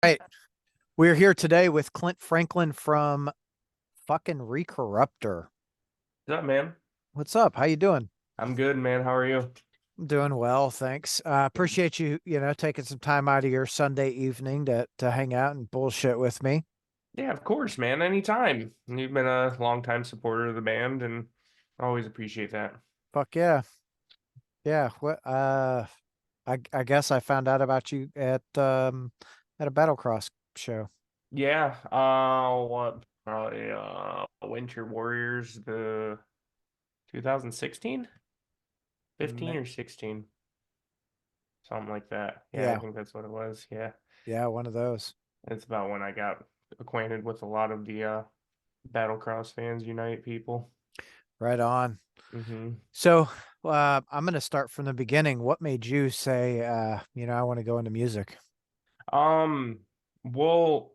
Right. We're here today with Clint Franklin from fucking Recorruptor. What's up, man? What's up? How you doing? I'm good, man. How are you? I'm doing well, thanks. Appreciate you, taking some time out of your Sunday evening to hang out and bullshit with me. Yeah, of course, man. Anytime. You've been a longtime supporter of the band, and I always appreciate that. Fuck yeah. Yeah. I guess I found out about you at a Battlecross show. Yeah, what? Probably Winter Warriors, the 2016, 15 Ma- or 16, something like that. Yeah, I Yeah, think that's what it was. Yeah, yeah, one of those. it's about when I got acquainted with a lot of the Battlecross fans unite people. Right on. hmm So, I'm gonna start from the beginning. What made you say I want to go into music? Um, well,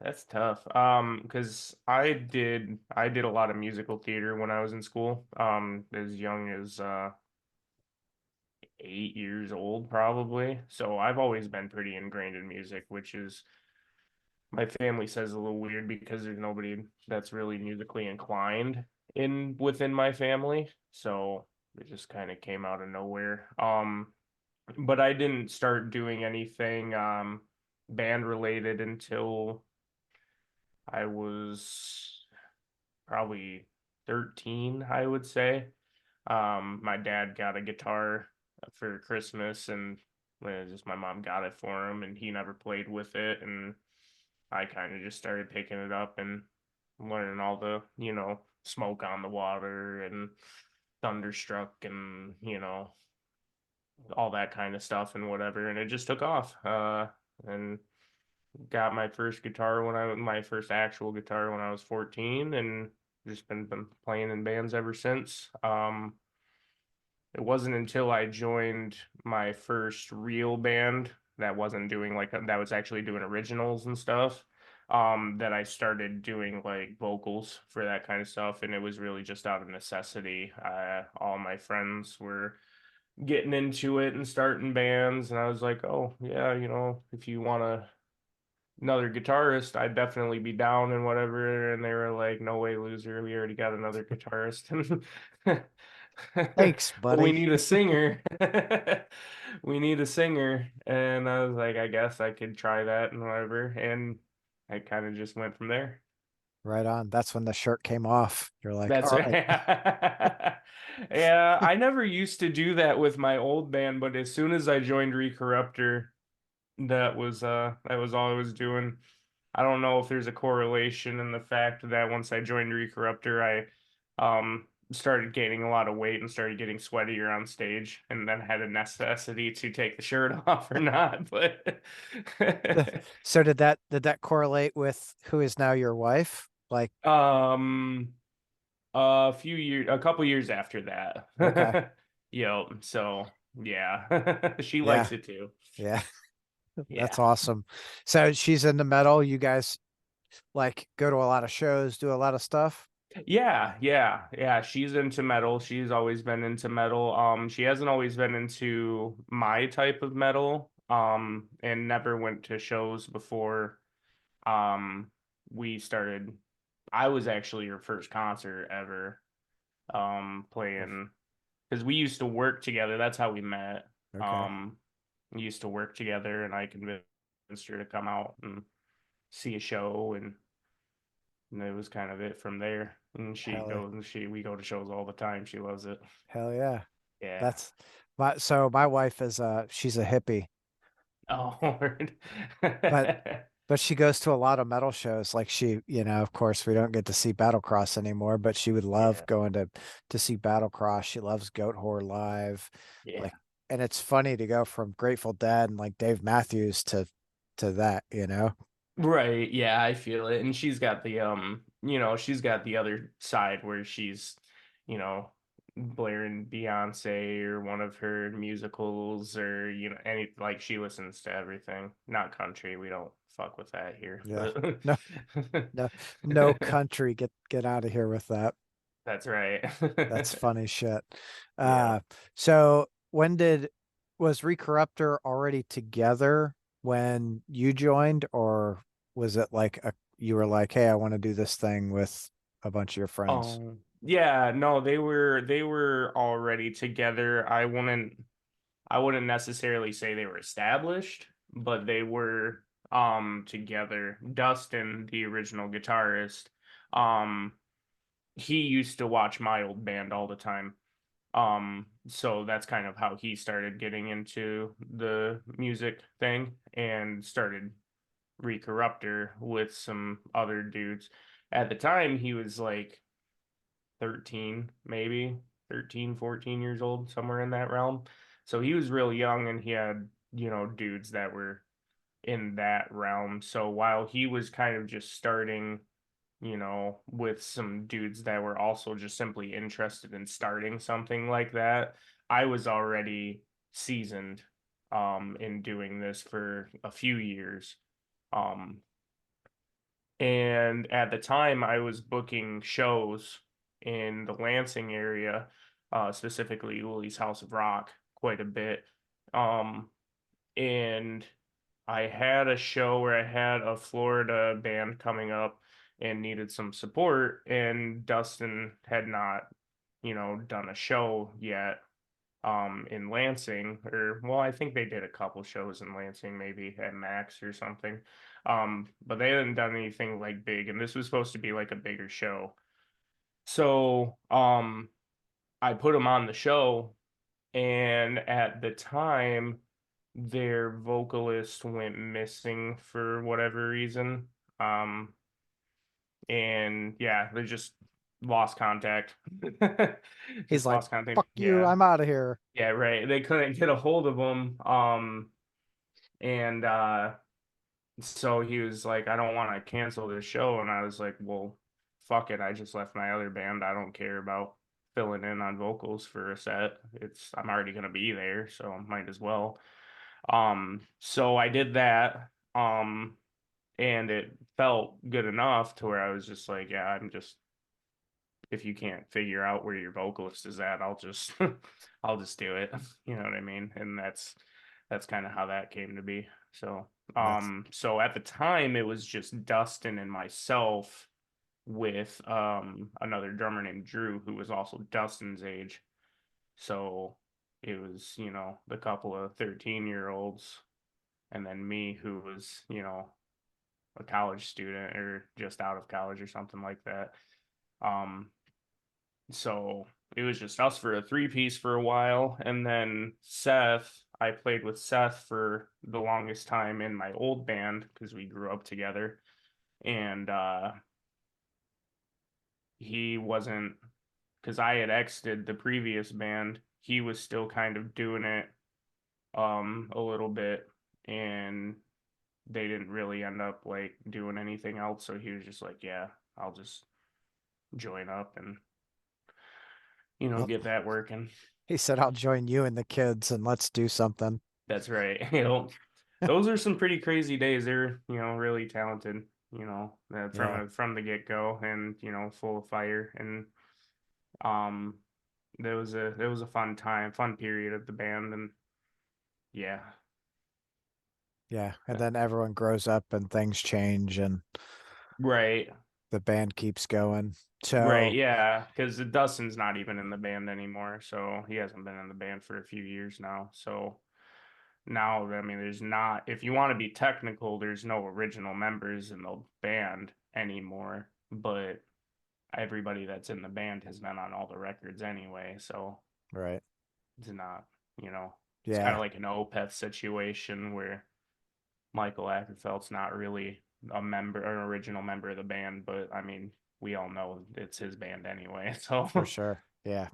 that's tough. Because I did a lot of musical theater when I was in school. As young as 8 years old, probably. So I've always been pretty ingrained in music, which is my family says a little weird because there's nobody that's really musically inclined in within my family. So it just kind of came out of nowhere. But I didn't start doing anything band related until I was probably 13, I would say. My dad got a guitar for Christmas, and just my mom got it for him, and he never played with it. And I kind of just started picking it up and learning all the, smoke on the water and thunderstruck and, all that kind of stuff and whatever. And it just took off. And got my first guitar my first actual guitar when I was 14, and just been playing in bands ever since. It wasn't until I joined my first real band that wasn't doing that was actually doing originals and stuff, that I started doing like vocals for that kind of stuff, and it was really just out of necessity. All my friends were getting into it and starting bands, and I was like, oh yeah, if you want to another guitarist, I'd definitely be down and whatever. And they were like, no way, loser. We already got another guitarist. Thanks, But we buddy. need a singer. We need a singer. And I was like, I guess I could try that and whatever. And I kind of just went from there. Right on. That's when the shirt came off. You're like, That's all right. right. Yeah, I never used to do that with my old band, but as soon as I joined Recorruptor, that was all I was doing. I don't know if there's a correlation in the fact that once I joined Recorruptor, I started gaining a lot of weight and started getting sweatier on stage, and then had a necessity to take the shirt off or not. But So did that correlate with who is now your wife? Like, um, a couple years after okay. that, So yeah, she Yeah. likes it too. Yeah. That's Yeah. awesome. So she's into metal. You guys like go to a lot of shows, do a lot of stuff. Yeah, yeah, yeah. She's into metal. She's always been into metal. She hasn't always been into my type of metal. And never went to shows before. Um, we started. I was actually her first concert ever. Oof. Playing because we used to work together. That's how we met. Okay. Um, we used to work together, and I convinced her to come out and see a show, and it was kind of it from there. And Hell, we go to shows all the time. She loves it. hell yeah. Yeah. That's my wife is she's a hippie, Oh, word. but she goes to a lot of metal shows. Like of course we don't get to see Battlecross anymore, but she would love Yeah. going to see Battlecross. She loves Goat Whore live. Yeah. Like, and it's funny to go from Grateful Dead and like Dave Matthews to that. Right. Yeah, I feel it. And she's got the other side where she's, you know, blaring Beyonce or one of her musicals, or, any, like, she listens to everything. Not country. We don't fuck with that here, Yeah. but No, no, no country. Get out of here with that. that's right. That's funny shit. Yeah. So when did was Recorruptor already together? when you joined, or was it like you were like, hey, I want to do this thing with a bunch of your friends? Yeah, no, they were already together. I wouldn't necessarily say they were established, but they were together. Dustin, the original guitarist, um he used to watch my old band all the time. So that's kind of how he started getting into the music thing and started Recorruptor with some other dudes. At the time, he was like 13, maybe 13, 14 years old, somewhere in that realm. So he was real young and he had, dudes that were in that realm. So while he was kind of just starting, with some dudes that were also just simply interested in starting something like that, I was already seasoned in doing this for a few years. Um and at the time I was booking shows in the Lansing area, specifically Uli's House of Rock, quite a bit. Um and I had a show where I had a Florida band coming up and needed some support, and Dustin had not, done a show yet in Lansing, or well, I think they did a couple shows in Lansing, maybe at Max or something. But they hadn't done anything like big, and this was supposed to be like a bigger show. So, I put him on the show, and at the time their vocalist went missing for whatever reason. Um, and yeah, they just lost contact. He's Just like, lost contact. fuck you, Yeah. I'm out of here. Yeah, right. They couldn't get a hold of him. And so he was like, I don't want to cancel this show. And I was like, well, fuck it. I just left my other band. I don't care about filling in on vocals for a set. I'm already gonna be there, so might as well. So I did that. And it felt good enough to where I was just like, yeah, if you can't figure out where your vocalist is at, I'll just I'll just do it. You know what I mean? And that's kind of how that came to be. So That's so at the time it was just Dustin and myself with another drummer named Drew who was also Dustin's age. So it was, the couple of 13-year-olds and then me who was, a college student or just out of college or something like that. Um, so it was just us for a three-piece for a while, and then Seth. I played with Seth for the longest time in my old band because we grew up together, and he wasn't because I had exited the previous band. He was still kind of doing it a little bit, and they didn't really end up like doing anything else. So he was just like, "Yeah, I'll just join up and well, get that working." he said, I'll join you and the kids and let's do something. That's right. Those are some pretty crazy days. They're really talented. Yeah, From the get go, and full of fire. And um, there was a fun time, fun period of the band, and yeah, yeah. And that- then everyone grows up and things change and right, the band keeps going. right, So, yeah. Because Dustin's not even in the band anymore, so he hasn't been in the band for a few years now. So now, I mean, there's not, if you want to be technical, there's no original members in the band anymore, but everybody that's in the band has been on all the records anyway, so right. it's not, you know, it's kind of Yeah, like an Opeth situation where Michael Ackerfeld's not really a member, an original member of the band, but I mean, we all know it's his band anyway, so. for sure. Yeah.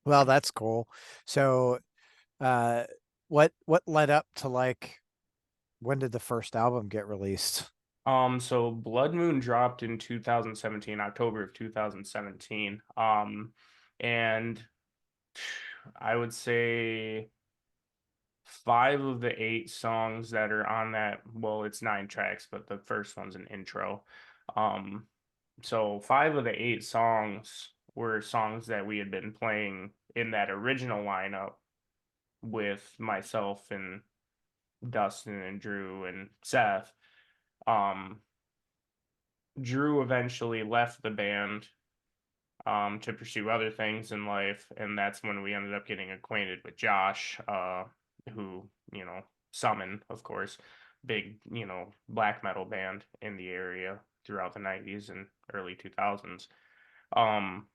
Well, that's cool. So, uh, what led up to like when did the first album get released? So Blood Moon dropped in 2017, October of 2017. And I would say five of the eight songs that are on that, well, it's nine tracks, but the first one's an intro. Um, so five of the eight songs were songs that we had been playing in that original lineup with myself and Dustin and Drew and Seth. Um, Drew eventually left the band to pursue other things in life, and that's when we ended up getting acquainted with Josh, who, Summon, of course, big, black metal band in the area throughout the 90s and early 2000s. Um,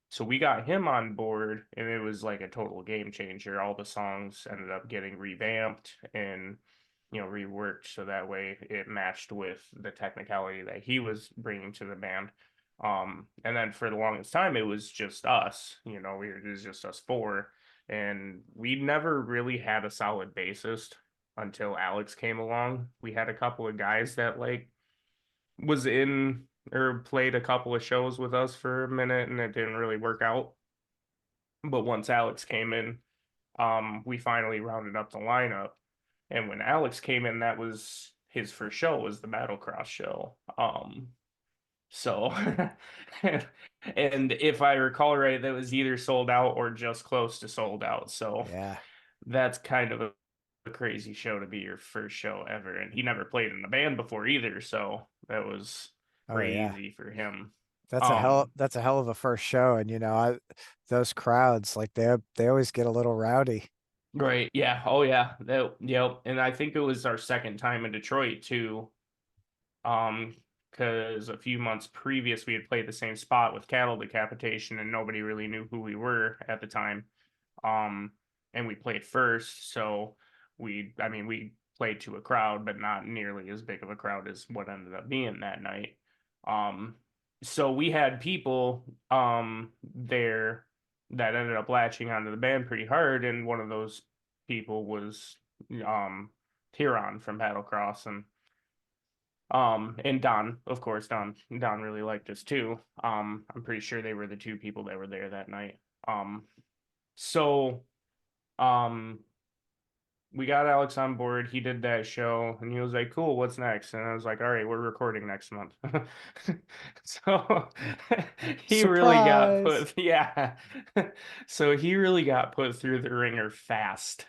so we got him on board, and it was like a total game changer. All the songs ended up getting revamped and reworked so that way it matched with the technicality that he was bringing to the band. And then for the longest time, it was just us. It was just us four, and we never really had a solid bassist until Alex came along. We had a couple of guys that like was in or played a couple of shows with us for a minute, and it didn't really work out. But once Alex came in, we finally rounded up the lineup. And when Alex came in, that was his first show, was the Battlecross show. So and if I recall right, that was either sold out or just close to sold out. So Yeah. that's kind of a crazy show to be your first show ever. And he never played in the band before either, so that was Oh yeah. crazy for him. That's Um, a hell of a first show. And those crowds, like they always get a little rowdy. right, yeah, oh yeah, that, yep. And I think it was our second time in Detroit too. Because a few months previous we had played the same spot with cattle decapitation and nobody really knew who we were at the time. Um, and we played first, so we played to a crowd, but not nearly as big of a crowd as what ended up being that night. Um, so we had people there that ended up latching onto the band pretty hard, and one of those people was um Tiron from Battlecross, and Don, of course, Don really liked us too. I'm pretty sure they were the two people that were there that night. So um we got Alex on board. He did that show and he was like, "Cool, what's next?" And I was like, "All right, we're recording next month." So he really got Surprise. put, yeah. So he really got put through the ringer fast.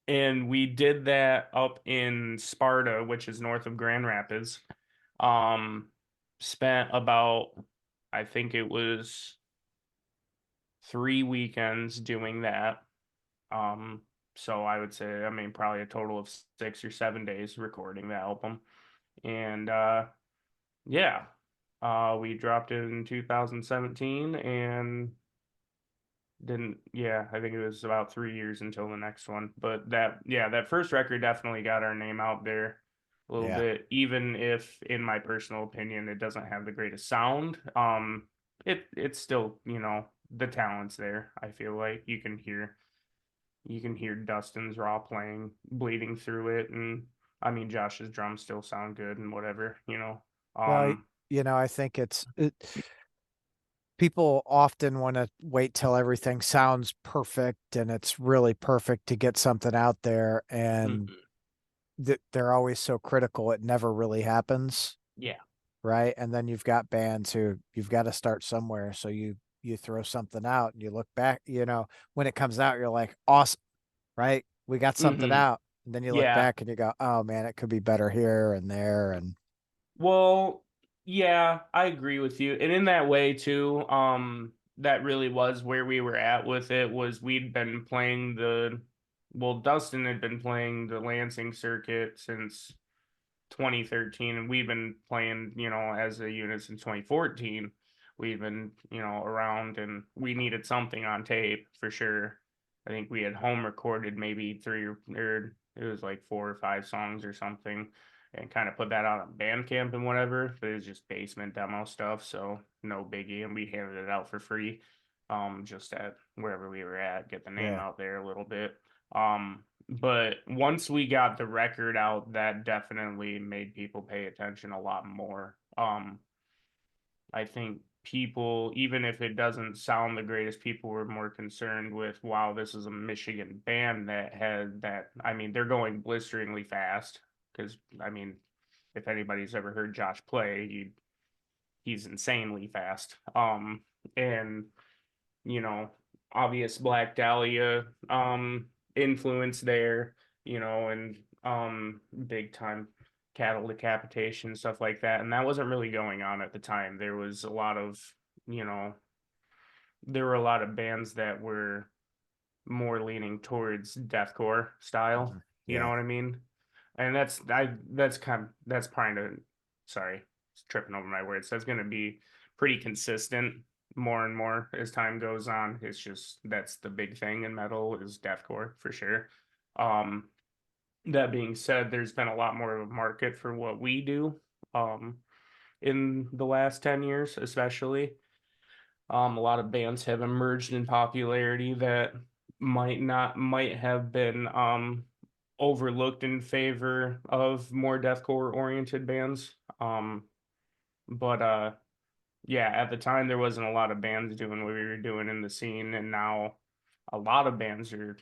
And we did that up in Sparta, which is north of Grand Rapids. Um, Spent about, I think it was 3 weekends doing that. Um, so I would say, I mean, probably a total of 6 or 7 days recording the album. And yeah, we dropped it in 2017 and didn't, yeah, I think it was about 3 years until the next one. But that first record definitely got our name out there a little Yeah. bit, even if, in my personal opinion, it doesn't have the greatest sound. It's still, the talent's there. I feel like you can hear Dustin's raw playing bleeding through it, and I mean Josh's drums still sound good and whatever. Well, Um, I think people often want to wait till everything sounds perfect and it's really perfect to get something out there. And mhm, they're always so critical. It never really happens. yeah. Right. And then you've got bands who you've got to start somewhere. So you throw something out and you look back, when it comes out, you're like, awesome. Right. We got something Hmm. out. And then you look Yeah. back and you go, oh man, it could be better here and there. And Well, yeah, I agree with you. And in that way too, that really was where we were at with it, was we'd been playing Dustin had been playing the Lansing circuit since 2013, and we've been playing, as a unit since 2014. We've been, around, and we needed something on tape for sure. I think we had home recorded maybe three, or it was like 4 or 5 songs or something, and kind of put that out on Bandcamp and whatever. But it was just basement demo stuff, so no biggie. And we handed it out for free, just at wherever we were at, get the name yeah. out there a little bit. But once we got the record out, that definitely made people pay attention a lot more. I think people, even if it doesn't sound the greatest, people were more concerned with, wow, this is a Michigan band that had that. I mean, they're going blisteringly fast because, I mean, if anybody's ever heard Josh play, he's insanely fast. And you know, obvious Black Dahlia influence there. and big time cattle decapitation, stuff like that. And that wasn't really going on at the time. There was a lot of, you know, there were a lot of bands that were more leaning towards deathcore style. Mhm. You know Yeah. what I mean? And that's kind of, sorry, tripping over my words. That's going to be pretty consistent more and more as time goes on. It's just that's the big thing in metal is deathcore for sure. Um, that being said, there's been a lot more of a market for what we do um, in the last 10 years, especially. A lot of bands have emerged in popularity that might have been overlooked in favor of more deathcore oriented bands. But yeah, at the time there wasn't a lot of bands doing what we were doing in the scene, and now a lot of bands are,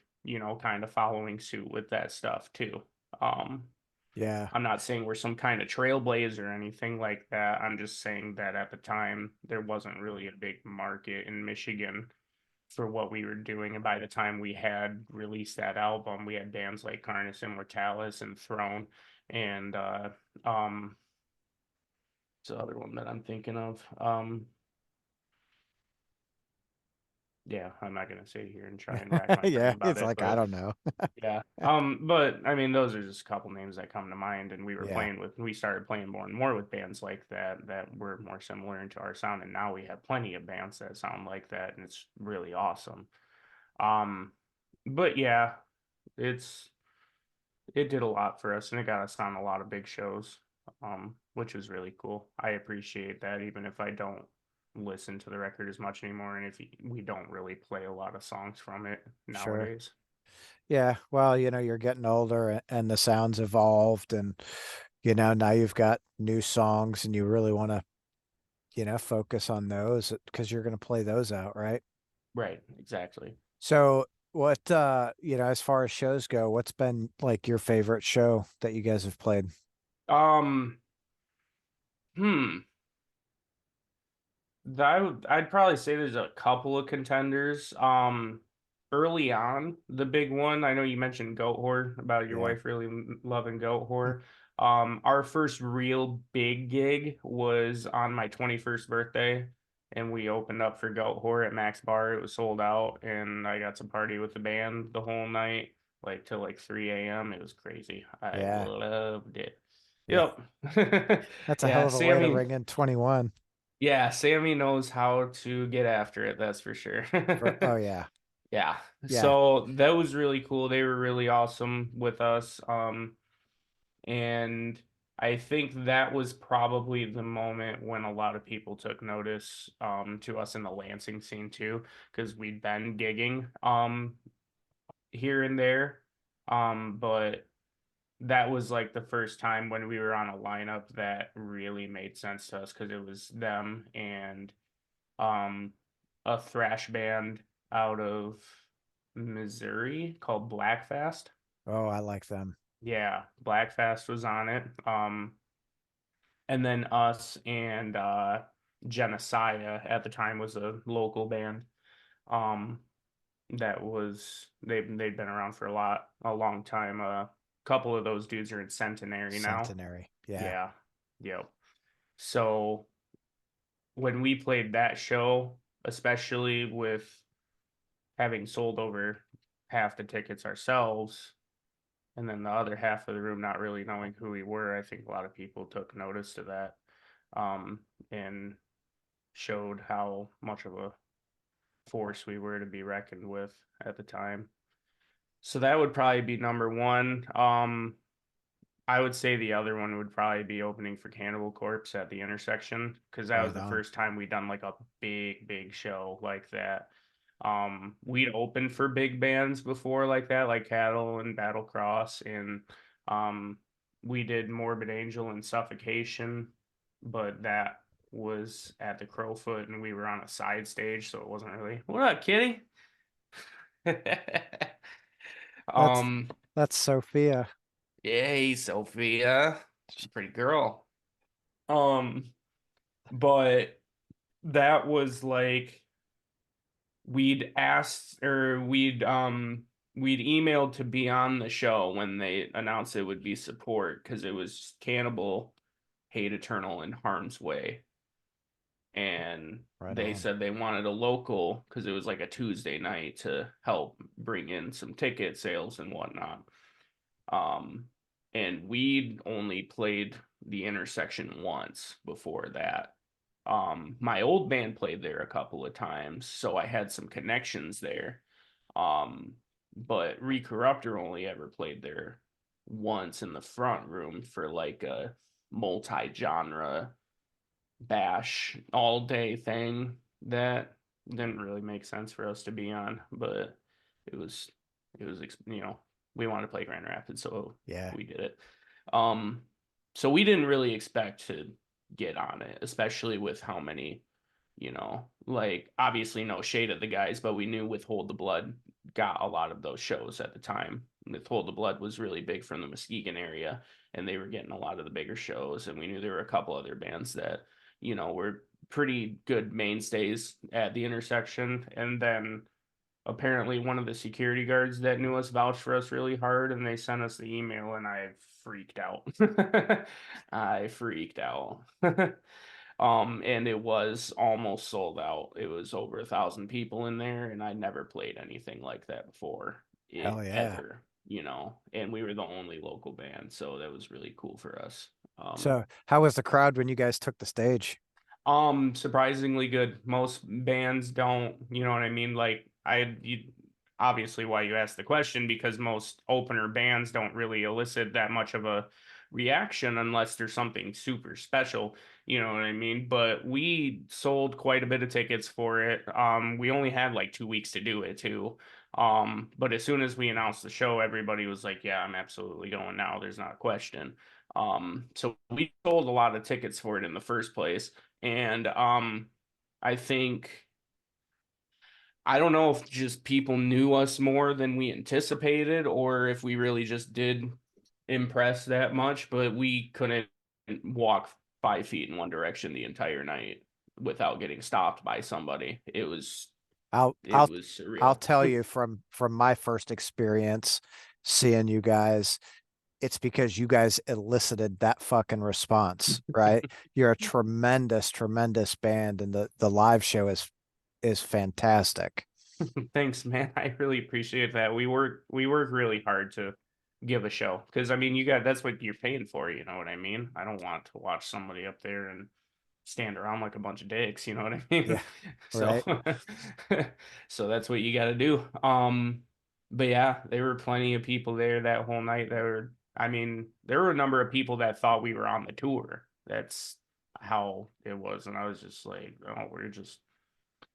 kind of following suit with that stuff too. Um, Yeah. I'm not saying we're some kind of trailblazer or anything like that. I'm just saying that at the time there wasn't really a big market in Michigan for what we were doing. And by the time we had released that album, we had bands like Carnus Immortalis and Throne and um it's the other one that I'm thinking of. Yeah, I'm not gonna sit here and try and rack my brain Yeah. about It's it, like, I but don't know. yeah. But I mean, those are just a couple names that come to mind, and Yeah. we started playing more and more with bands like that were more similar into our sound, and now we have plenty of bands that sound like that, and it's really awesome. Um, but yeah, it's it did a lot for us, and it got us on a lot of big shows, which was really cool. I appreciate that, even if I don't listen to the record as much anymore, and if we don't really play a lot of songs from it Sure. nowadays. Yeah. Well, you're getting older and the sounds evolved and, now you've got new songs and you really want to, focus on those because you're going to play those out, right? Right, exactly. So what, as far as shows go, what's been like your favorite show that you guys have played? Um, hmm. I'd probably say there's a couple of contenders. Early on, the big one, I know you mentioned Goat Whore about your Yeah. wife really loving Goat Whore. Our first real big gig was on my 21st birthday, and we opened up for Goat Whore at Max Bar. It was sold out, and I got to party with the band the whole night, like till like 3 a.m. It was crazy. I Yeah. loved it. Yeah. Yep. That's a hell Yeah, of a way to Sammy. ring in 21 Yeah, Sammy knows how to get after it, that's for sure. oh yeah. Yeah. Yeah. So that was really cool. They were really awesome with us. And I think that was probably the moment when a lot of people took notice to us in the Lansing scene too, because we'd been gigging here and there. But that was like the first time when we were on a lineup that really made sense to us because it was them and um, a thrash band out of Missouri called Blackfast. Oh, I like them. Yeah, Blackfast was on it. And then us and Genocide at the time was a local band. Um, that was they've been around for a long time. A couple of those dudes are in Centenary now. Centenary. Yeah. Yeah, yep. So when we played that show, especially with having sold over half the tickets ourselves, and then the other half of the room not really knowing who we were, I think a lot of people took notice to that, and showed how much of a force we were to be reckoned with at the time. So that would probably be number one. I would say the other one would probably be opening for Cannibal Corpse at the intersection because that was Right the on. first time we'd done like a big show like that. We'd opened for big bands before like that, like Cattle and Battle Cross, and um, we did Morbid Angel and Suffocation, but that was at the Crowfoot and we were on a side stage, so it wasn't really. What up, kitty? That's um, that's Sophia. Yay, Sophia. Pretty girl. Um, but that was like we'd asked or we'd we'd emailed to be on the show when they announced it would be support because it was Cannibal, Hate Eternal, and Harm's Way. And Right they on. said they wanted a local because it was like a Tuesday night to help bring in some ticket sales and whatnot. Um, and we'd only played the intersection once before that. My old band played there a couple of times, so I had some connections there. Um, but Recorruptor only ever played there once in the front room for like a multi-genre bash all day thing that didn't really make sense for us to be on, but it was we wanted to play Grand Rapids, so Yeah. we did it. Um, so we didn't really expect to get on it, especially with how many, like obviously no shade at the guys, but we knew Withhold the Blood got a lot of those shows at the time. Withhold the Blood was really big from the Muskegon area, and they were getting a lot of the bigger shows, and we knew there were a couple other bands that were pretty good mainstays at the intersection. And then apparently one of the security guards that knew us vouched for us really hard, and they sent us the email, and I freaked out. I freaked out. And it was almost sold out. It was over 1,000 people in there, and I never played anything like that before, Hell yeah. ever. And we were the only local band, so that was really cool for us. So how was the crowd when you guys took the stage? Surprisingly good. Most bands don't, you know what I mean? Like obviously why you asked the question, because most opener bands don't really elicit that much of a reaction unless there's something super special, you know what I mean? But we sold quite a bit of tickets for it. We only had like 2 weeks to do it too. But as soon as we announced the show, everybody was like, "Yeah, I'm absolutely going now. There's not a question." So we sold a lot of tickets for it in the first place. And I think I don't know if just people knew us more than we anticipated, or if we really just did impress that much, but we couldn't walk 5 feet in one direction the entire night without getting stopped by somebody. It was I'll it I'll was I'll surreal. tell you from my first experience seeing you guys, it's because you guys elicited that fucking response, right? You're a tremendous, tremendous band, and the live show is fantastic. Thanks, man. I really appreciate that. We work really hard to give a show because I mean, that's what you're paying for. You know what I mean? I don't want to watch somebody up there and stand around like a bunch of dicks. You know what I Yeah, mean? So, right. so that's what you got to do. But yeah, there were plenty of people there that whole night. I mean, there were a number of people that thought we were on the tour. That's how it was, and I was just like, oh, we're just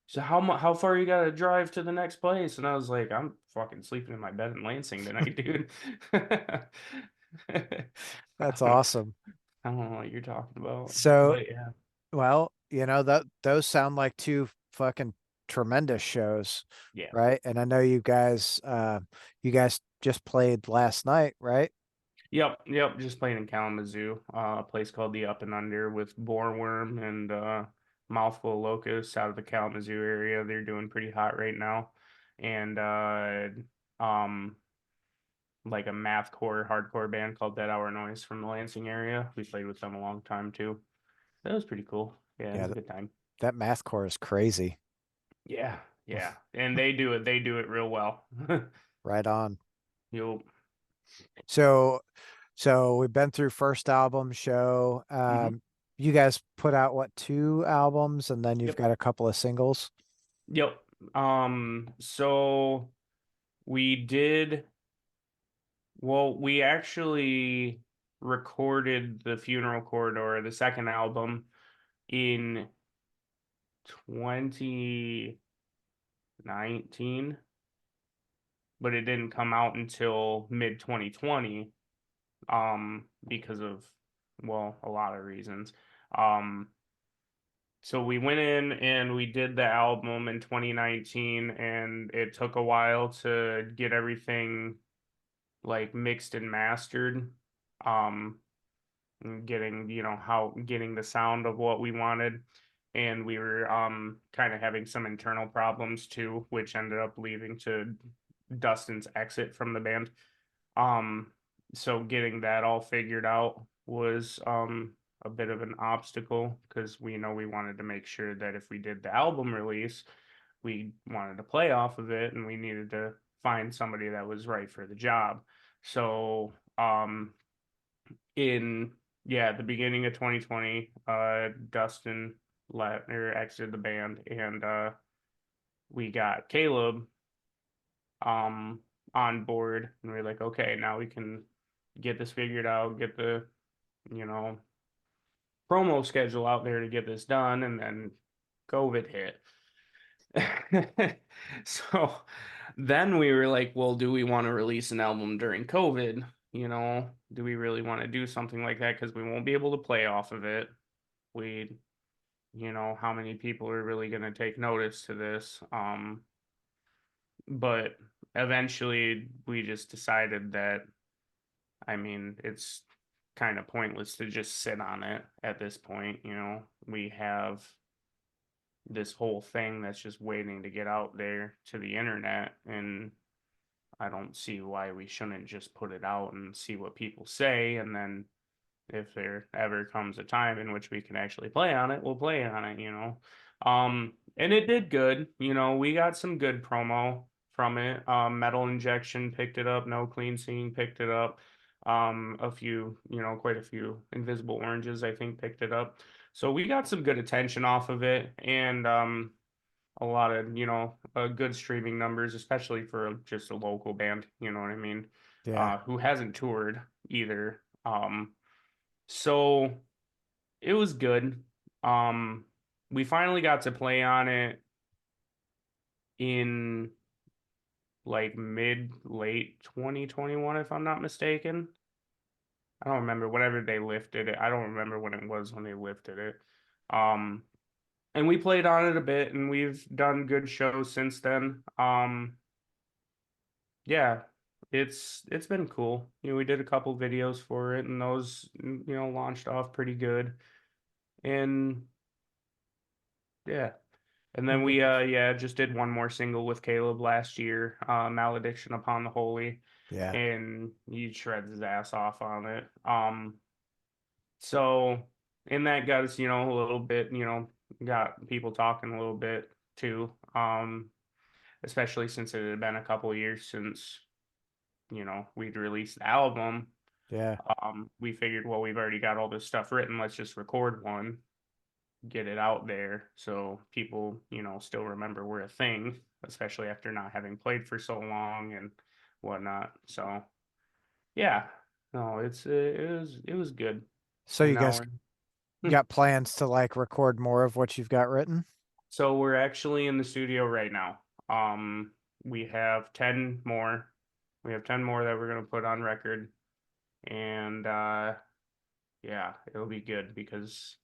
so how far you gotta drive to the next place? And I was like, I'm fucking sleeping in my bed in Lansing tonight, dude. That's awesome. I don't know what you're talking about, So, but yeah, well, that those sound like two fucking tremendous shows, yeah, right? And I know you guys just played last night, right? yep. Just playing in Kalamazoo, a place called the Up and Under with Boreworm and Mouthful of Locusts out of the Kalamazoo area. They're doing pretty hot right now, and um, like a mathcore hardcore band called Dead Hour Noise from the Lansing area. We played with them a long time too. That was pretty cool. Yeah, it Yeah, was a good time. that math core is crazy. Yeah, yeah. And they do it real well. Right on. You'll So so we've been through first album show. hmm You guys put out what, two albums, and then you've Yep. got a couple of singles. Yep. So we did well, we actually recorded the Funeral Corridor, the second album, in 2019, but it didn't come out until mid 2020, because of, well, a lot of reasons. Um, so we went in and we did the album in 2019, and it took a while to get everything like mixed and mastered. Um, and getting the sound of what we wanted. And we were kind of having some internal problems too, which ended up leading to Dustin's exit from the band. Um, so getting that all figured out was a bit of an obstacle because we wanted to make sure that if we did the album release, we wanted to play off of it and we needed to find somebody that was right for the job. So in yeah, the beginning of 2020, Dustin left or exited the band, and we got Caleb um on board, and we are like, okay, now we can get this figured out, get the you know promo schedule out there to get this done, and then COVID hit. So then we were like, well, do we want to release an album during COVID? Do we really want to do something like that? Because we won't be able to play off of it. We, how many people are really going to take notice to this? But eventually we just decided that, I mean, it's kind of pointless to just sit on it at this point. We have this whole thing that's just waiting to get out there to the internet, and I don't see why we shouldn't just put it out and see what people say, and then if there ever comes a time in which we can actually play on it, we'll play on it. And it did good. We got some good promo from it. Metal Injection picked it up. No Clean Singing picked it up. A few, quite a few Invisible Oranges, I think, picked it up. So we got some good attention off of it, and a lot of good streaming numbers, especially for just a local band. You know what I mean? Yeah. Who hasn't toured either. So it was good. Um, we finally got to play on it in like mid late 2021, if I'm not mistaken. I don't remember whenever they lifted it. I don't remember when it was when they lifted it. Um, and we played on it a bit, and we've done good shows since then. Yeah, it's been cool. We did a couple videos for it, and those launched off pretty good. And yeah. And then we Nice. yeah, just did one more single with Caleb last year, Malediction Upon the Holy, Yeah. and he shreds his ass off on it. So and that got us, a little bit, got people talking a little bit too. Especially since it had been a couple years since, we'd released the album. Yeah. We figured, well, we've already got all this stuff written, let's just record one, get it out there so people, still remember we're a thing, especially after not having played for so long and whatnot. So yeah, no, it was good. So And you now guys we're got plans to like record more of what you've got written? so we're actually in the studio right now. Um, we have 10 more. We have 10 more that we're gonna put on record. And yeah, it'll be good because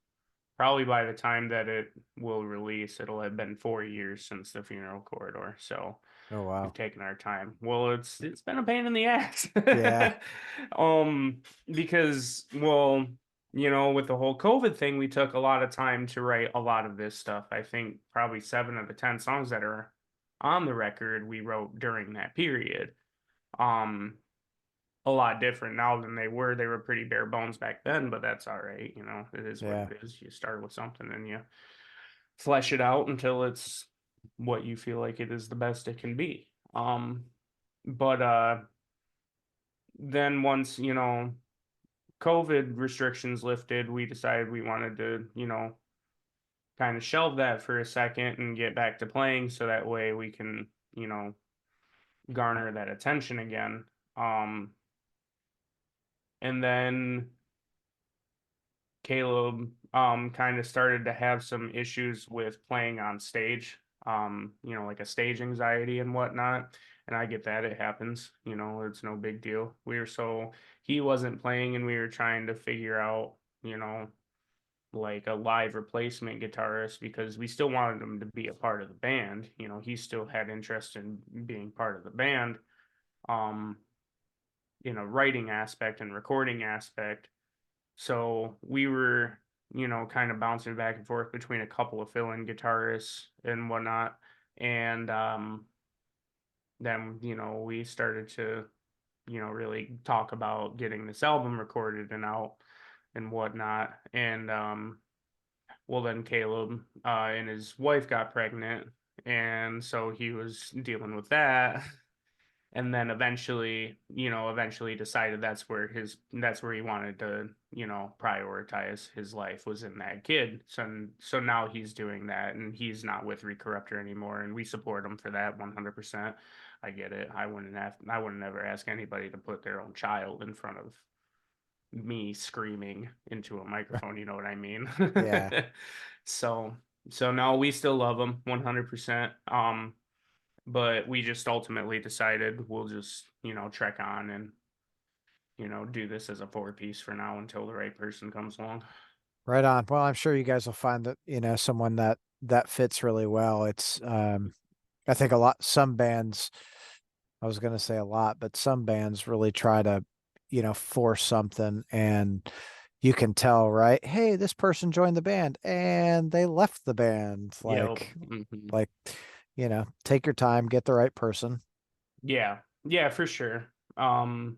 probably by the time that it will release, it'll have been 4 years since the Funeral Corridor. So Oh we've wow. taken our time. Well, it's been a pain in the ass. Yeah. um, because with the whole COVID thing, we took a lot of time to write a lot of this stuff. I think probably 7 of the 10 songs that are on the record we wrote during that period. Um, a lot different now than they were. They were pretty bare bones back then, but that's all right. It is what Yeah. it is. You start with something and you flesh it out until it's what you feel like it is the best it can be. But then once, COVID restrictions lifted, we decided we wanted to, kind of shelve that for a second and get back to playing so that way we can, garner that attention again. And then Caleb kind of started to have some issues with playing on stage, like a stage anxiety and whatnot. And I get that, it happens, it's no big deal. He wasn't playing and we were trying to figure out, like a live replacement guitarist because we still wanted him to be a part of the band. He still had interest in being part of the band, um, in a writing aspect and recording aspect. So we were, kind of bouncing back and forth between a couple of fill-in guitarists and whatnot. And then, we started to, really talk about getting this album recorded and out and whatnot. And well, then Caleb and his wife got pregnant, and so he was dealing with that. And then eventually decided that's where he wanted to, prioritize his life was in that kid. So now he's doing that, and he's not with Recorruptor anymore, and we support him for that 100%. I get it. I wouldn't never ask anybody to put their own child in front of me screaming into a microphone, you know what I mean? Yeah. So so no, we still love him 100%. But we just ultimately decided we'll just, trek on and, do this as a four piece for now until the right person comes along. Right on. Well, I'm sure you guys will find that, someone that fits really well. I think some bands, I was going to say a lot, but some bands really try to, force something, and you can tell, right? Hey, this person joined the band and they left the band. Yep. Hmm. Like, take your time, get the right person. Yeah. Yeah, for sure. Um,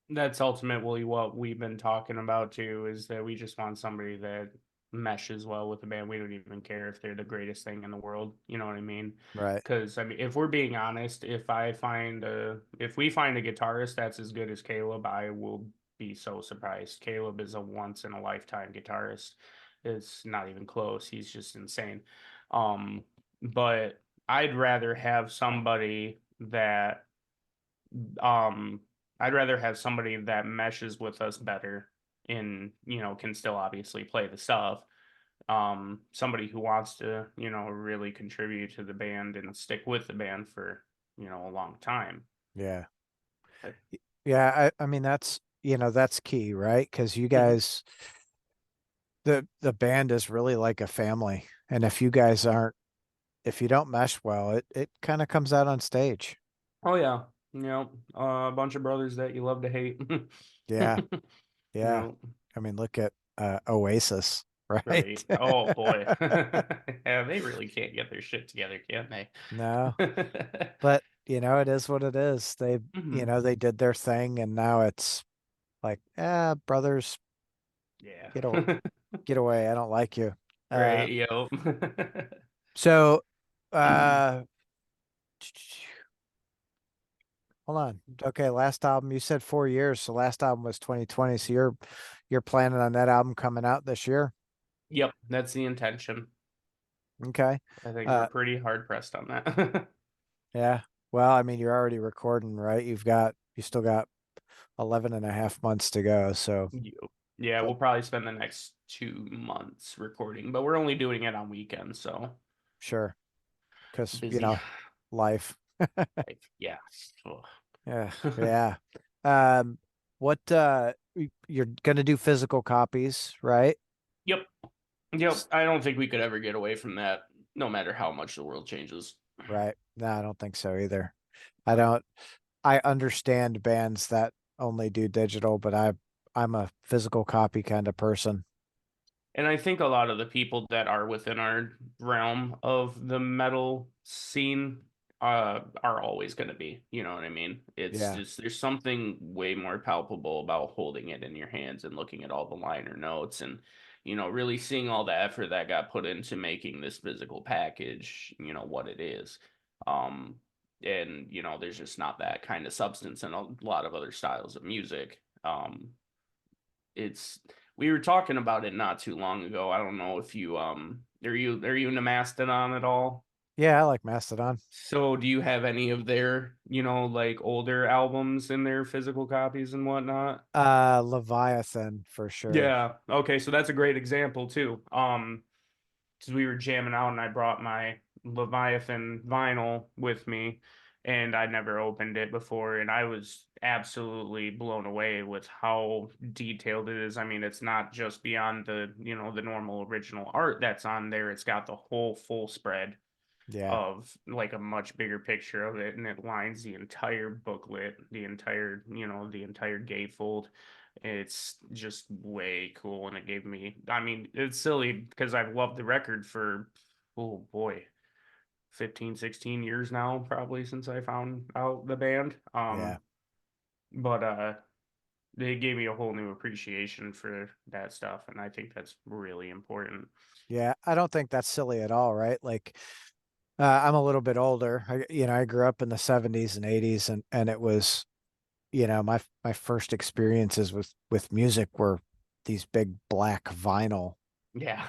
that's ultimately what we've been talking about too, is that we just want somebody that meshes well with the band. We don't even care if they're the greatest thing in the world. You know what I mean? Right. Because I mean, if we're being honest, if we find a guitarist that's as good as Caleb, I will be so surprised. Caleb is a once in a lifetime guitarist. It's not even close. He's just insane. Um, but I'd rather have somebody that um I'd rather have somebody that meshes with us better and, can still obviously play the stuff. Somebody who wants to, really contribute to the band and stick with the band for, a long time. Yeah. But, Yeah. I mean, that's key, right? Because you mhm. guys, the band is really like a family. And if you don't mesh well, it kind of comes out on stage. Oh yeah, a bunch of brothers that you love to hate. Yeah. You Yeah. know, I mean, look at Oasis, right. right? Oh boy. Yeah, they really can't get their shit together, can't they? No, but it is what it is. Hmm. They did their thing, and now it's like, brothers, Yeah. get away, get away. I don't like you. Uh, Right, yo. so, uh, hold on. Okay, last album you said 4 years, so last album was 2020. So you're planning on that album coming out this year? Yep, that's the intention. Okay. I think we're Uh, pretty hard pressed on that. yeah. Well, I mean, you're already recording, right? You still got 11 and a half months to go. So, Yep. Yeah, but we'll probably spend the next 2 months recording, but we're only doing it on weekends, so sure, because, busy. life. Yeah. Ugh. Yeah. Yeah. Um, you're gonna do physical copies, right? Yep. Yep. S- I don't think we could ever get away from that, no matter how much the world changes. Right. No, I don't think so either. I don't, I understand bands that only do digital, but I'm a physical copy kind of person. And I think a lot of the people that are within our realm of the metal scene are always going to be, you know what I mean? It's Yeah. just there's something way more palpable about holding it in your hands and looking at all the liner notes and really seeing all the effort that got put into making this physical package, what it is. Um and there's just not that kind of substance in a lot of other styles of music. It's we were talking about it not too long ago. I don't know if you are you into Mastodon at all? Yeah, I like Mastodon. So do you have any of their, like older albums in their physical copies and whatnot? Leviathan for sure. Yeah. Okay, so that's a great example too. Because we were jamming out and I brought my Leviathan vinyl with me and I'd never opened it before and I was absolutely blown away with how detailed it is. I mean, it's not just beyond the normal original art that's on there. It's got the whole full spread Yeah. of like a much bigger picture of it and it lines the entire booklet, the entire gatefold. It's just way cool and it gave me, I mean, it's silly because I've loved the record for, oh boy, 15, 16 years now, probably since I found out the band. Yeah. But they gave me a whole new appreciation for that stuff, and I think that's really important. Yeah. I don't think that's silly at all, right? Like, I'm a little bit older. I grew up in the 70s and 80s, and it was, my first experiences with music were these big black vinyl. Yeah.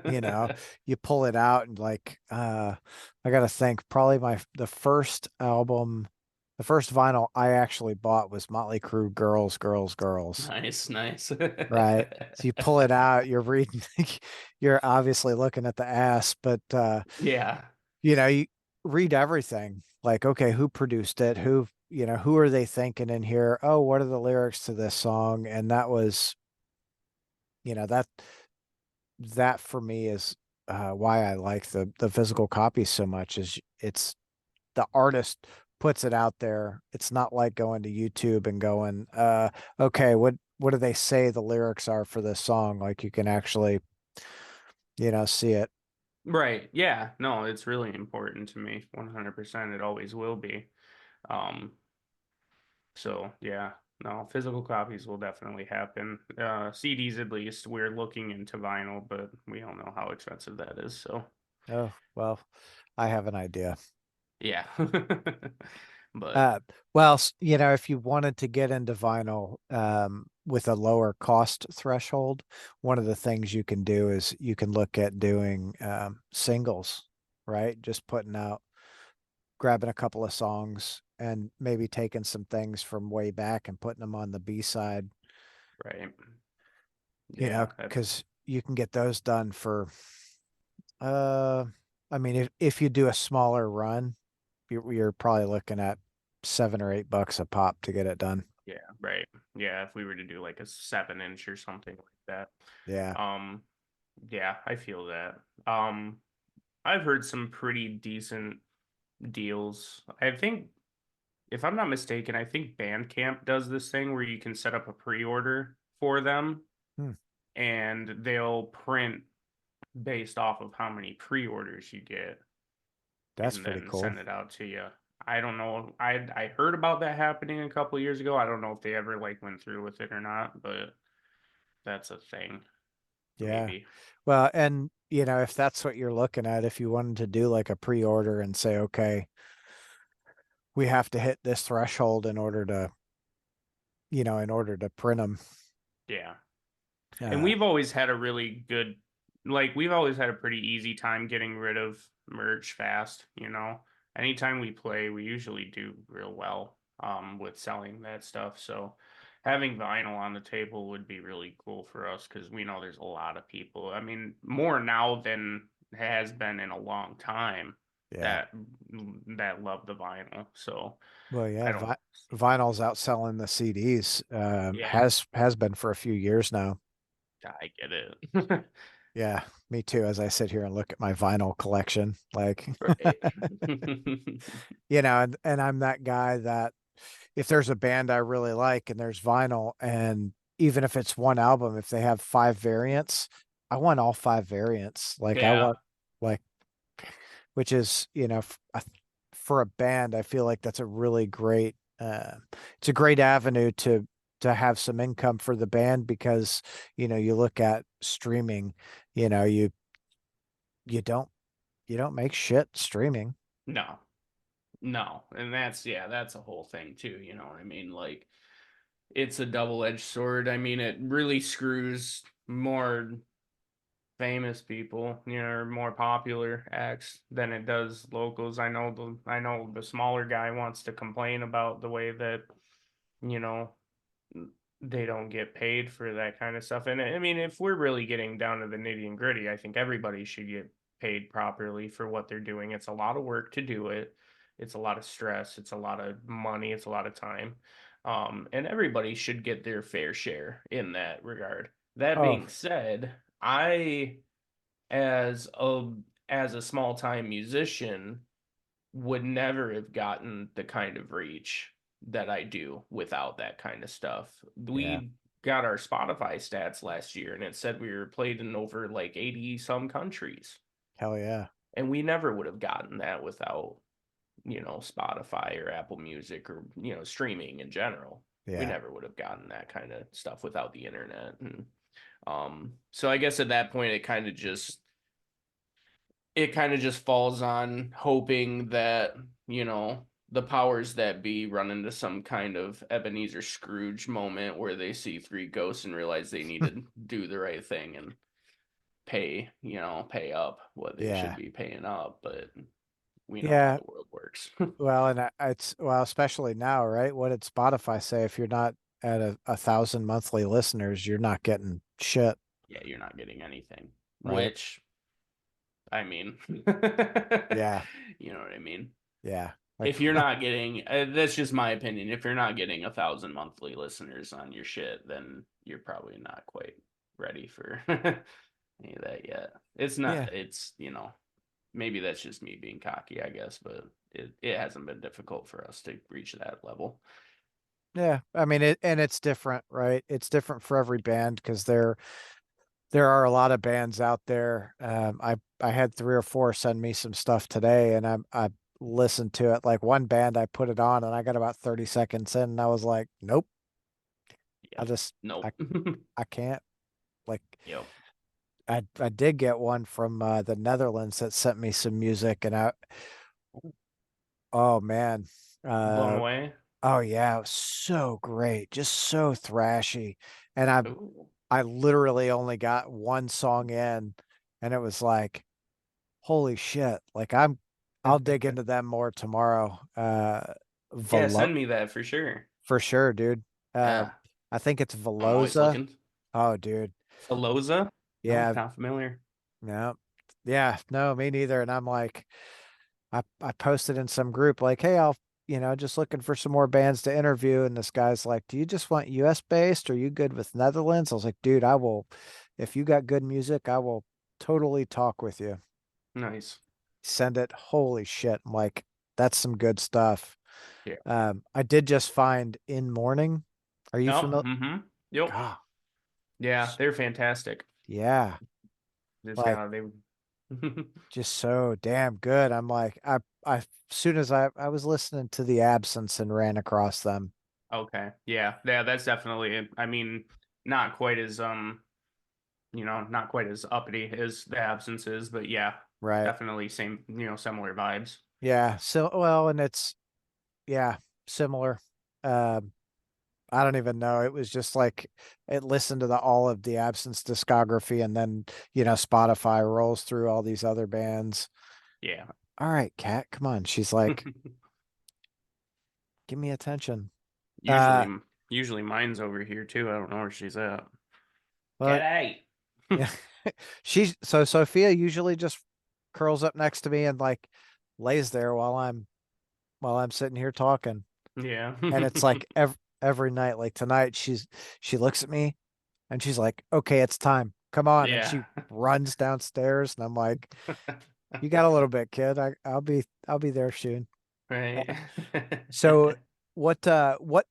You know, you pull it out and like, I gotta think, probably the first album, the first vinyl I actually bought was Motley Crue Girls, Girls, Girls. Nice, nice. Right. So you pull it out, you're reading, you're obviously looking at the ass, but Yeah. you read everything. Like, okay, who produced it? Who are they thinking in here? Oh, what are the lyrics to this song? And that was, you know, that that for me is why I like the physical copy so much. Is it's the artist puts it out there. It's not like going to YouTube and going, okay, what do they say the lyrics are for this song? Like you can actually, see it. Right. Yeah. No, it's really important to me. 100%. It always will be. Um, so yeah. No, physical copies will definitely happen. CDs at least. We're looking into vinyl, but we all know how expensive that is. So Oh, well, I have an idea. yeah. But Uh, if you wanted to get into vinyl, with a lower cost threshold, one of the things you can do is you can look at doing singles, right? Just grabbing a couple of songs and maybe taking some things from way back and putting them on the B side, right. Yeah, that's because you can get those done for, uh, I mean, if you do a smaller run, you're probably looking at $7 or $8 a pop to get it done. yeah, right. Yeah, if we were to do like a 7 inch or something like that. Yeah. Um, yeah, I feel that. Um, I've heard some pretty decent deals. I think, if I'm not mistaken, I think Bandcamp does this thing where you can set up a pre-order for them Hmm. and they'll print based off of how many pre-orders you get That's and pretty then cool. send it out to you. I don't know. I heard about that happening a couple years ago. I don't know if they ever like went through with it or not, but that's a thing, Yeah. maybe. Well, and if that's what you're looking at, if you wanted to do like a pre-order and say, okay, we have to hit this threshold in order to print them. Yeah. And Uh, we've always had a really good, like, we've always had a pretty easy time getting rid of merch fast, you know. Anytime we play, we usually do real well with selling that stuff. So having vinyl on the table would be really cool for us because we know there's a lot of people. I mean, more now than has been in a long time yeah. that that love the vinyl. So Well, I yeah, don't see. vinyl's outselling the CDs. Yeah, Has been for a few years now. I get it. Yeah, me too. As I sit here and look at my vinyl collection, like, Right. and I'm that guy that if there's a band I really like and there's vinyl, and even if it's one album, if they have five variants, I want all five variants. Like I Yeah. want, like, which is, for a band, I feel like that's a really great, it's a great avenue to have some income for the band because, you look at streaming, you know, you don't you don't make shit streaming. No. No. And that's yeah, that's a whole thing too, you know what I mean? Like it's a double-edged sword. I mean, it really screws more famous people, you know, or more popular acts than it does locals. I know the smaller guy wants to complain about the way that, you know, they don't get paid for that kind of stuff. And I mean, if we're really getting down to the nitty and gritty, I think everybody should get paid properly for what they're doing. It's a lot of work to do it. It's a lot of stress. It's a lot of money. It's a lot of time. And everybody should get their fair share in that regard. That Oh, being said, I, as a small time musician, would never have gotten the kind of reach that I do without that kind of stuff. yeah. We got our Spotify stats last year and it said we were played in over like 80 some countries. Hell yeah. And we never would have gotten that without, Spotify or Apple Music or, streaming in general. We Yeah. never would have gotten that kind of stuff without the internet. And so I guess at that point it kind of just falls on hoping that, the powers that be run into some kind of Ebenezer Scrooge moment where they see three ghosts and realize they need to do the right thing and pay up what they should Yeah. be paying up, but we know how Yeah. the world works. Well, and it's well, especially now, right? What did Spotify say? If you're not at a thousand monthly listeners, you're not getting shit, Yeah, you're not getting anything. right? Which, I mean, Yeah. you know what I mean? Yeah. Like, If you're not getting, that's just my opinion. If you're not getting 1,000 monthly listeners on your shit, then you're probably not quite ready for any of that yet. It's yeah. not, maybe that's just me being cocky, I guess, but it hasn't been difficult for us to reach that level. Yeah. I mean, and it's different, right? It's different for every band because there are a lot of bands out there. I had three or four send me some stuff today, and I listened to it. Like one band, I put it on, and I got about 30 seconds in, and I was like, nope, I Yep. just Nope. I can't. Like Yep. I did get one from the Netherlands that sent me some music, and oh man, Blown uh, away. oh yeah, it was so great, just so thrashy, and Ooh. I literally only got one song in, and it was like, holy shit! Like I'll dig into them more tomorrow. Yeah, Velo send me that for sure. for sure, dude. Uh, Yeah. I think it's I'm always Veloza. looking. Oh, dude, Filosa? No, yeah, not familiar. no, yeah, no, me neither. And I'm like, I posted in some group like, hey, just looking for some more bands to interview. And this guy's like, do you just want US based? Or are you good with Netherlands? I was like, dude, if you got good music, I will totally talk with you. Nice. Send it. Holy shit. I'm like, that's some good stuff. Yeah. I did just find In Morning. Are you Oh, familiar? mm-hmm. Yep. God, Yeah, they're fantastic. yeah. Just Like they just so damn good. I'm like, as soon as I was listening to The Absence and ran across them. okay. Yeah. Yeah, that's definitely it. I mean, not quite as not quite as uppity as the absence is, but yeah, Right. definitely same, similar vibes. Yeah. So, well, and yeah, similar. Um, I don't even know. It was just like it listened to the all of the Absence discography, and then, Spotify rolls through all these other bands. Yeah. All right, Kat, come on. She's like, give me attention. Usually Uh, usually mine's over here too. I don't know where she's at. but G'day. yeah, so Sophia usually just curls up next to me and like lays there while I'm sitting here talking. Yeah. And it's like every night, like tonight, she looks at me and she's like, okay, it's time. Come on. And Yeah. she runs downstairs and I'm like, you got a little bit, kid. I'll be there soon. Right. So what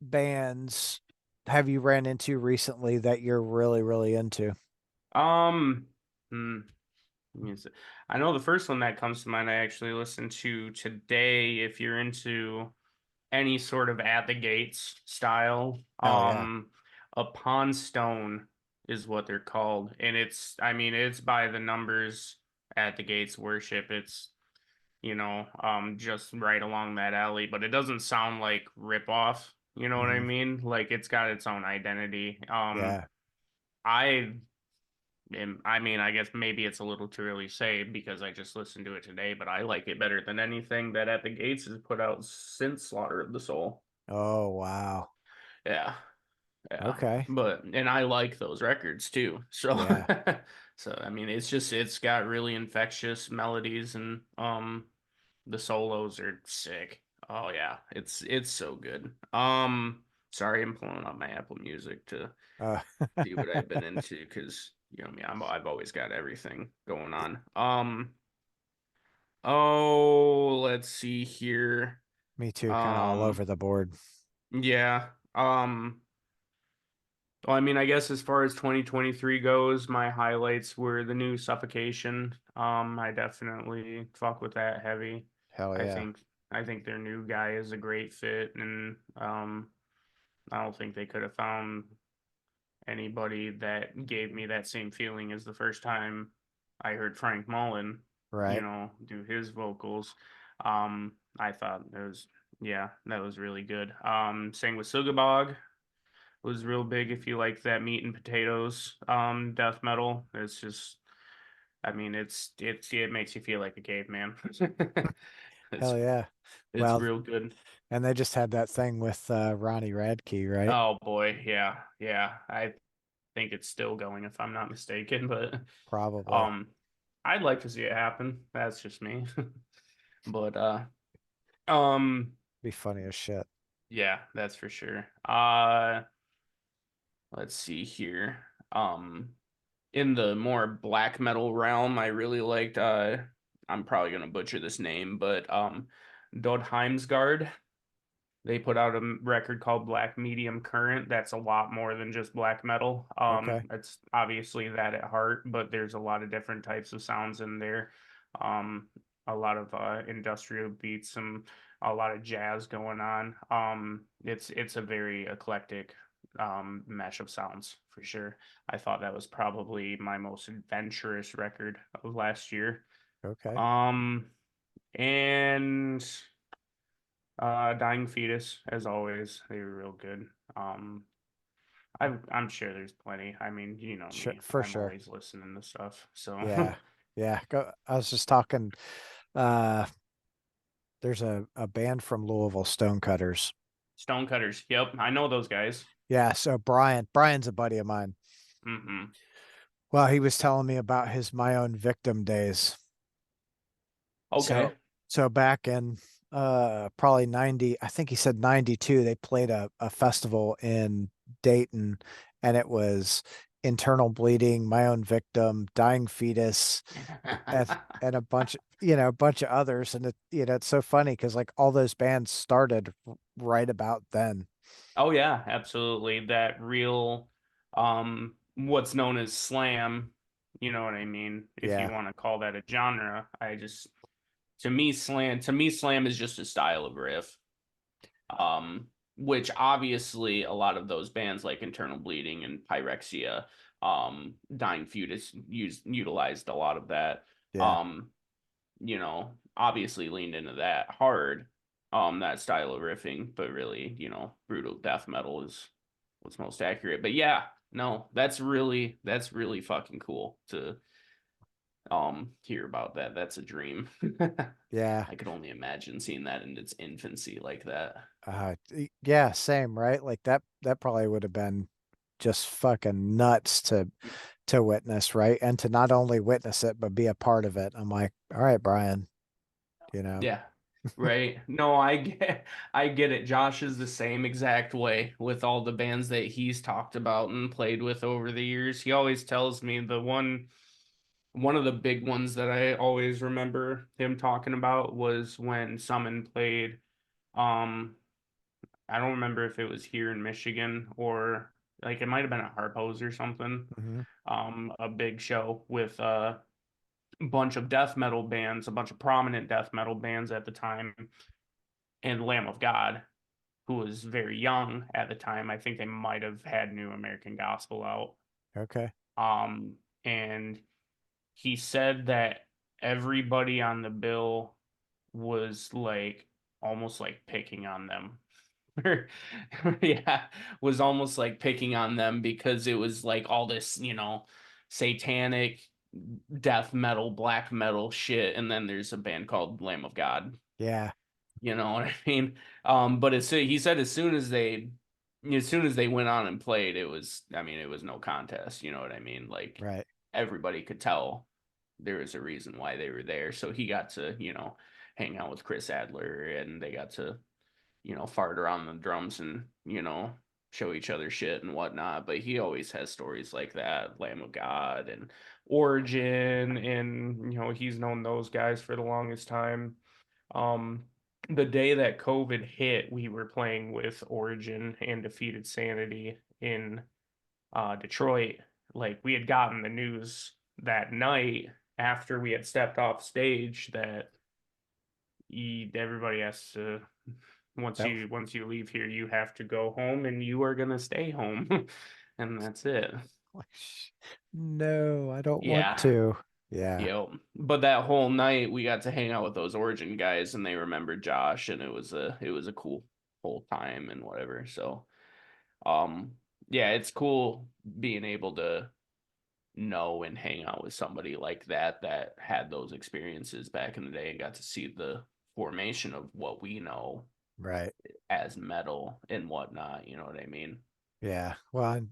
bands have you ran into recently that you're really, really into? Um, hmm, let me see. I know the first one that comes to mind I actually listened to today. If you're into any sort of at the gates style, Oh yeah. Upon Stone is what they're called, and I mean, it's by the numbers at the gates worship. It's just right along that alley, but it doesn't sound like rip off. You know what I Hmm. mean? Like it's got its own identity. Yeah. I I mean, I guess maybe it's a little too early to say because I just listened to it today, but I like it better than anything that At the Gates has put out since Slaughter of the Soul. Oh wow. Yeah, yeah. Okay. And I like those records too. So Yeah. so I mean it's got really infectious melodies and the solos are sick. Oh yeah, it's so good. Sorry, I'm pulling up my Apple Music to Uh, see what I've been into because me, I've always got everything going on. Oh, let's see here. me too, kind of all over Um, the board. yeah. Well, I mean, I guess as far as 2023 goes, my highlights were the new Suffocation. I definitely fuck with that heavy. Hell I yeah. think I think their new guy is a great fit, and I don't think they could have found anybody that gave me that same feeling as the first time I heard Frank Mullen, Right. do his vocals. I thought it was, yeah, that was really good. Sang with Sugabog was real big if you like that meat and potatoes death metal. It's just, I mean, it makes you feel like a caveman. it's Hell yeah. it's Well, real good. and they just had that thing with Ronnie Radke, right? Oh boy, yeah, yeah. I think it's still going if I'm not mistaken, but Probably. um I'd like to see it happen. That's just me. But um Be funny as shit. yeah, that's for sure. Let's see here. In the more black metal realm, I really liked I'm probably gonna butcher this name, but Dodheimsgard. They put out a record called Black Medium Current. That's a lot more than just black metal. Okay. It's obviously that at heart, but there's a lot of different types of sounds in there. Um, a lot of industrial beats and a lot of jazz going on. It's a very eclectic mesh of sounds for sure. I thought that was probably my most adventurous record of last year. Okay. Um, and Dying Fetus, as always, they were real good. Um, I'm sure there's plenty. I mean, you know Sure, me. for I'm sure. always listening to stuff. So Yeah. Yeah. I was just talking uh there's a band from Louisville, Stonecutters. Stonecutters. Yep, I know those guys. Yeah, so Brian's a buddy of mine. Hmm. Well, he was telling me about his My Own Victim days. Okay. So so back in probably 90, I think he said 92, they played a festival in Dayton, and it was Internal Bleeding, My Own Victim, Dying Fetus, and and a bunch, a bunch of others. And it's so funny because like all those bands started right about then. Oh yeah, absolutely. That real, what's known as slam. You know what I mean? If you Yeah, want to call that a genre, to me, slam is just a style of riff. um, which obviously a lot of those bands like Internal Bleeding and Pyrexia, Dying Fetus utilized a lot of that. yeah, Um, obviously leaned into that hard, that style of riffing, but really, brutal death metal is what's most accurate. But yeah, no, that's really fucking cool to hear about that. That's a dream. yeah. I could only imagine seeing that in its infancy like that. Yeah, same, right? Like that probably would have been just fucking nuts to witness, right? And to not only witness it, but be a part of it. I'm like, all right, Brian, you know. Yeah. Right. No, I get it. Josh is the same exact way with all the bands that he's talked about and played with over the years. He always tells me one of the big ones that I always remember him talking about was when Summon played um I don't remember if it was here in Michigan or like it might have been at Harpo's or something. Hmm. A big show with a bunch of death metal bands, a bunch of prominent death metal bands at the time, and Lamb of God, who was very young at the time. I think they might have had New American Gospel out. Okay. Um, and he said that everybody on the bill was like almost like picking on them. Yeah, was almost like picking on them because it was like all this, satanic death metal, black metal shit, and then there's a band called Lamb of God. Yeah, You know what I mean? But he said as soon as they went on and played, I mean, it was no contest. You know what I mean? Like right. everybody could tell there was a reason why they were there. So he got to, hang out with Chris Adler, and they got to, fart around the drums and, show each other shit and whatnot. But he always has stories like that, Lamb of God and Origin, and he's known those guys for the longest time. um, the day that COVID hit, we were playing with Origin and Defeated Sanity in Detroit, like we had gotten the news that night after we had stepped off stage that everybody has to That once you leave here, you have to go home and you are gonna stay home. And that's it. like, no, I don't want Yeah. to. Yeah, But that whole night we got to hang out with those Origin guys and they remembered Josh and it was a cool whole time and whatever. So um yeah, it's cool being able to know and hang out with somebody like that that had those experiences back in the day and got to see the formation of what we know right. as metal and whatnot. You know what I mean? Yeah. Well, and,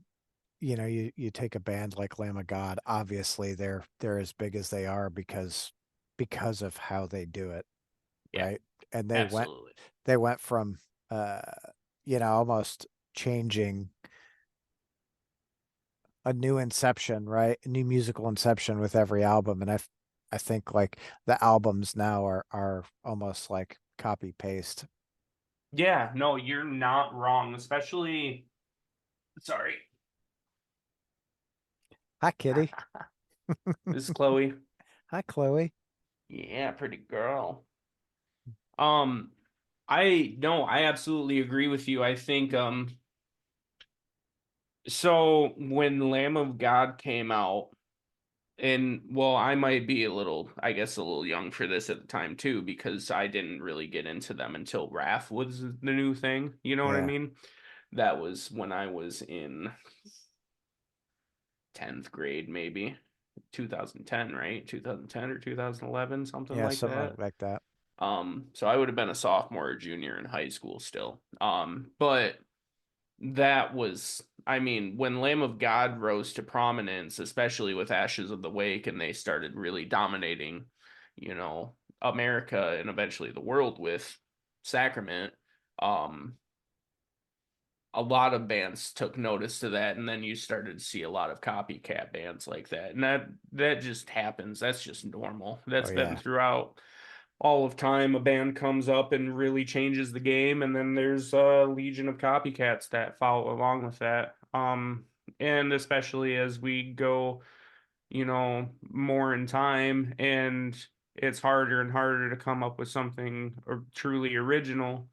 you take a band like Lamb of God, obviously they're as big as they are because of how they do it, Yeah, right? And absolutely. they went from uh almost changing a new inception, right? A new musical inception with every album. And I think like the albums now are almost like copy paste. Yeah, no, you're not wrong. Especially, sorry, Hi, Kitty. this is Chloe. Hi, Chloe. Yeah, pretty girl. Um, I no, I absolutely agree with you. I think so when Lamb of God came out, and well, I might be a little, I guess, a little young for this at the time too, because I didn't really get into them until Wrath was the new thing. You know what I Yeah. mean? That was when I was in 10th grade, maybe 2010, right? 2010 or 2011, something Yeah, like something that. like that. So I would have been a sophomore or junior in high school still. But that was, I mean, when Lamb of God rose to prominence, especially with Ashes of the Wake, and they started really dominating, America and eventually the world with Sacrament. Um, a lot of bands took notice to that, and then you started to see a lot of copycat bands like that, and that just happens. That's just normal. Oh That's been yeah. throughout all of time. A band comes up and really changes the game, and then there's a legion of copycats that follow along with that. And especially as we go more in time and it's harder and harder to come up with something or truly original,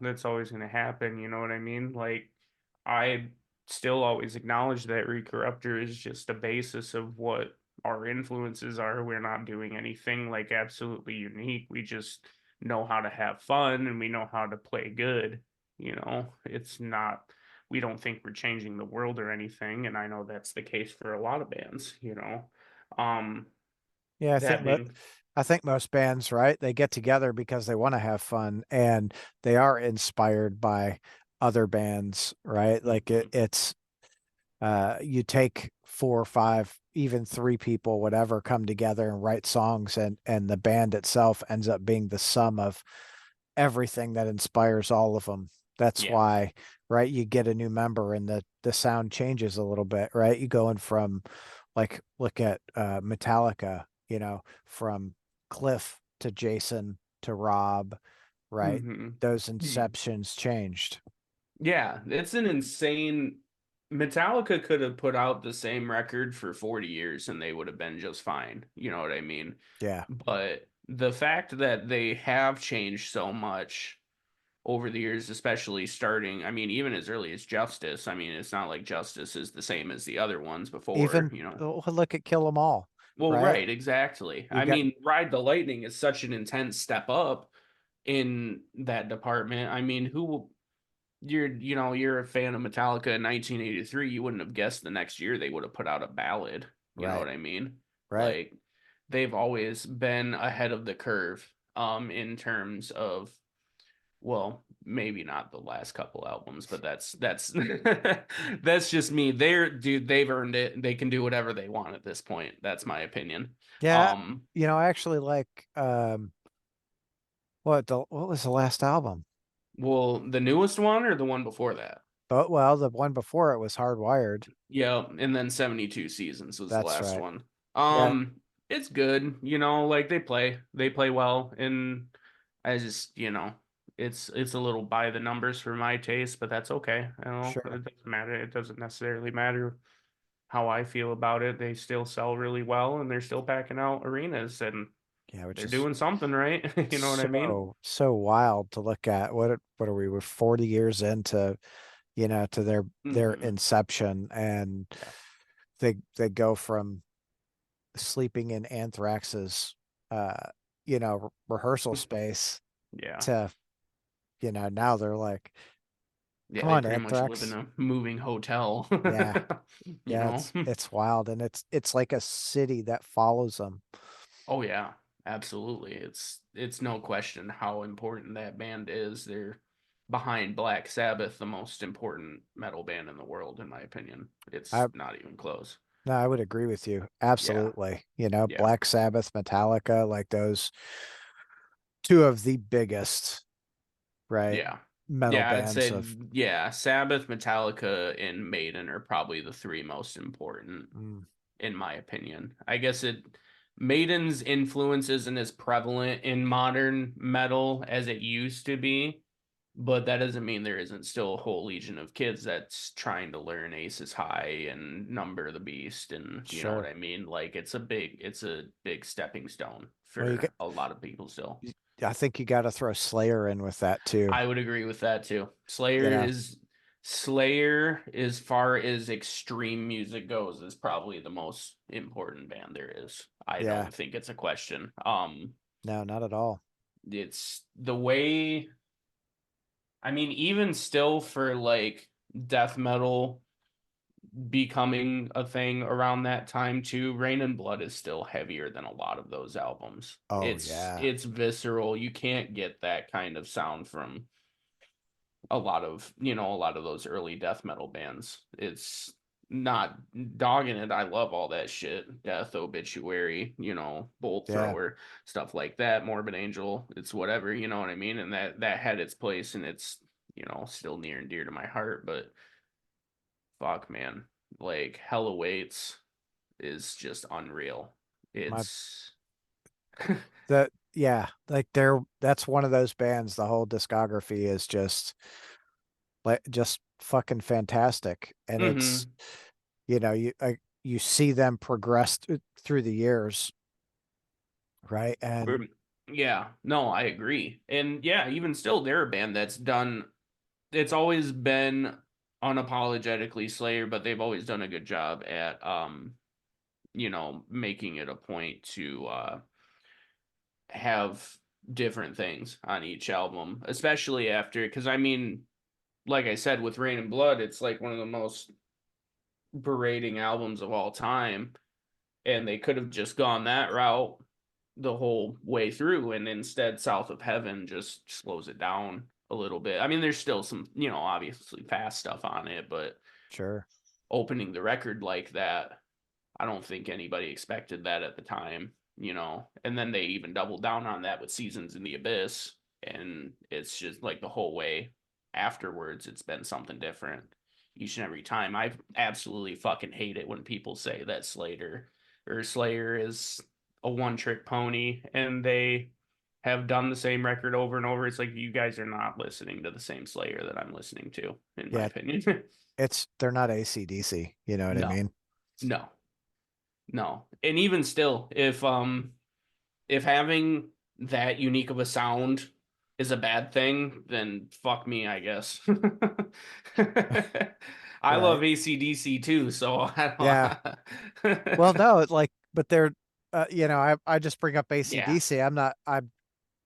that's always going to happen. You know what I mean? Like, I still always acknowledge that Recorruptor is just a basis of what our influences are. We're not doing anything like absolutely unique. We just know how to have fun and we know how to play good. It's not, we don't think we're changing the world or anything. And I know that's the case for a lot of bands. Um, Yeah, that being, I think most bands, right? They get together because they want to have fun and they are inspired by other bands, right? Like mhm, it's you take four or five, even three people, whatever, come together and write songs, and the band itself ends up being the sum of everything that inspires all of them. That's yeah, why, right? You get a new member and the sound changes a little bit, right? You going from like look at Metallica, from Cliff to Jason to Rob, right? hmm Those inceptions changed. yeah, it's an insane. Metallica could have put out the same record for 40 years and they would have been just fine. You know what I mean? Yeah, But the fact that they have changed so much over the years, especially starting, I mean, even as early as Justice, I mean, it's not like Justice is the same as the other ones before, even look at Kill 'Em All, Well, right? right, exactly. You I got mean, Ride the Lightning is such an intense step up in that department. I mean, you're a fan of Metallica in 1983, you wouldn't have guessed the next year they would have put out a ballad. You know right, what I mean? right. Like they've always been ahead of the curve in terms of well, maybe not the last couple albums, but that's that's just me. They've earned it. They can do whatever they want at this point. That's my opinion. Yeah, Um, I actually like what was the last album? well, the newest one or the one before that? But well, the one before it was Hardwired. Yeah, and then 72 Seasons was the That's last right. one. Yeah, It's good, like they play well, and I just, It's a little by the numbers for my taste, but that's okay. I don't know. Sure. It doesn't matter. It doesn't necessarily matter how I feel about it. They still sell really well and they're still packing out arenas and Yeah, which they're is doing something right. You know what I mean? so wild to look at. What are we? We're 40 years into, to their Hmm. inception, and Yeah. they go from sleeping in Anthrax's uh rehearsal space Yeah. to, now they're like, Yeah, come they on, pretty much live in Anthrax. a moving hotel. Yeah. You Yeah, know? it's wild, and it's like a city that follows them. Oh yeah, absolutely. It's no question how important that band is. They're behind Black Sabbath, the most important metal band in the world, in my opinion. I It's not even close. No, I would agree with you. Yeah, Absolutely. yeah, Black Sabbath, Metallica, like those two of the biggest, right, yeah. metal Yeah, I'd bands say of yeah, Sabbath, Metallica, and Maiden are probably the three most important mm, in my opinion. I guess it Maiden's influence isn't as prevalent in modern metal as it used to be, but that doesn't mean there isn't still a whole legion of kids that's trying to learn Aces High and Number the Beast and you know what sure. I mean? Like it's a big stepping stone Well, for a lot of people still. I think you got to throw Slayer in with that too. I would agree with that too. You know, Slayer, as far as extreme music goes, is probably the most important band there is. I yeah, don't think it's a question. no, not at all. It's the way, I mean, even still for like death metal becoming a thing around that time too, Rain and Blood is still heavier than a lot of those albums. Oh yeah, It's visceral. You can't get that kind of sound from a lot of a lot of those early death metal bands. It's not dogging it. I love all that shit. Death, Obituary, Bolt yeah. Thrower, stuff like that. Morbid Angel. It's whatever, you know what I mean? And that had its place, and it's still near and dear to my heart. But fuck, man, like Hell Awaits is just unreal. My It's yeah, like that's one of those bands. The whole discography is just fucking fantastic, and it's mm-hmm. you see them progress through the years, right? And Yeah, no, I agree. And yeah, even still, they're a band that's done it's always been unapologetically Slayer, but they've always done a good job at making it a point to have different things on each album, especially after because I mean, like I said, with Rain and Blood, it's like one of the most berating albums of all time, and they could have just gone that route the whole way through, and instead South of Heaven just slows it down a little bit. I mean, there's still some, obviously fast stuff on it, but sure, opening the record like that, I don't think anybody expected that at the time. And then they even doubled down on that with Seasons in the Abyss, and it's just like the whole way afterwards, it's been something different each and every time. I absolutely fucking hate it when people say that Slayer is a one trick pony and they have done the same record over and over. It's like you guys are not listening to the same Slayer that I'm listening to, in my yeah. opinion. They're not AC/DC. You know what I No, mean? no, no. And even still, if having that unique of a sound is a bad thing, then fuck me, I guess. I Right. love AC/DC too, so Yeah. I Well, don't. no, it's like, but they're, I just bring up Yeah. AC/DC. I'm not. I'm.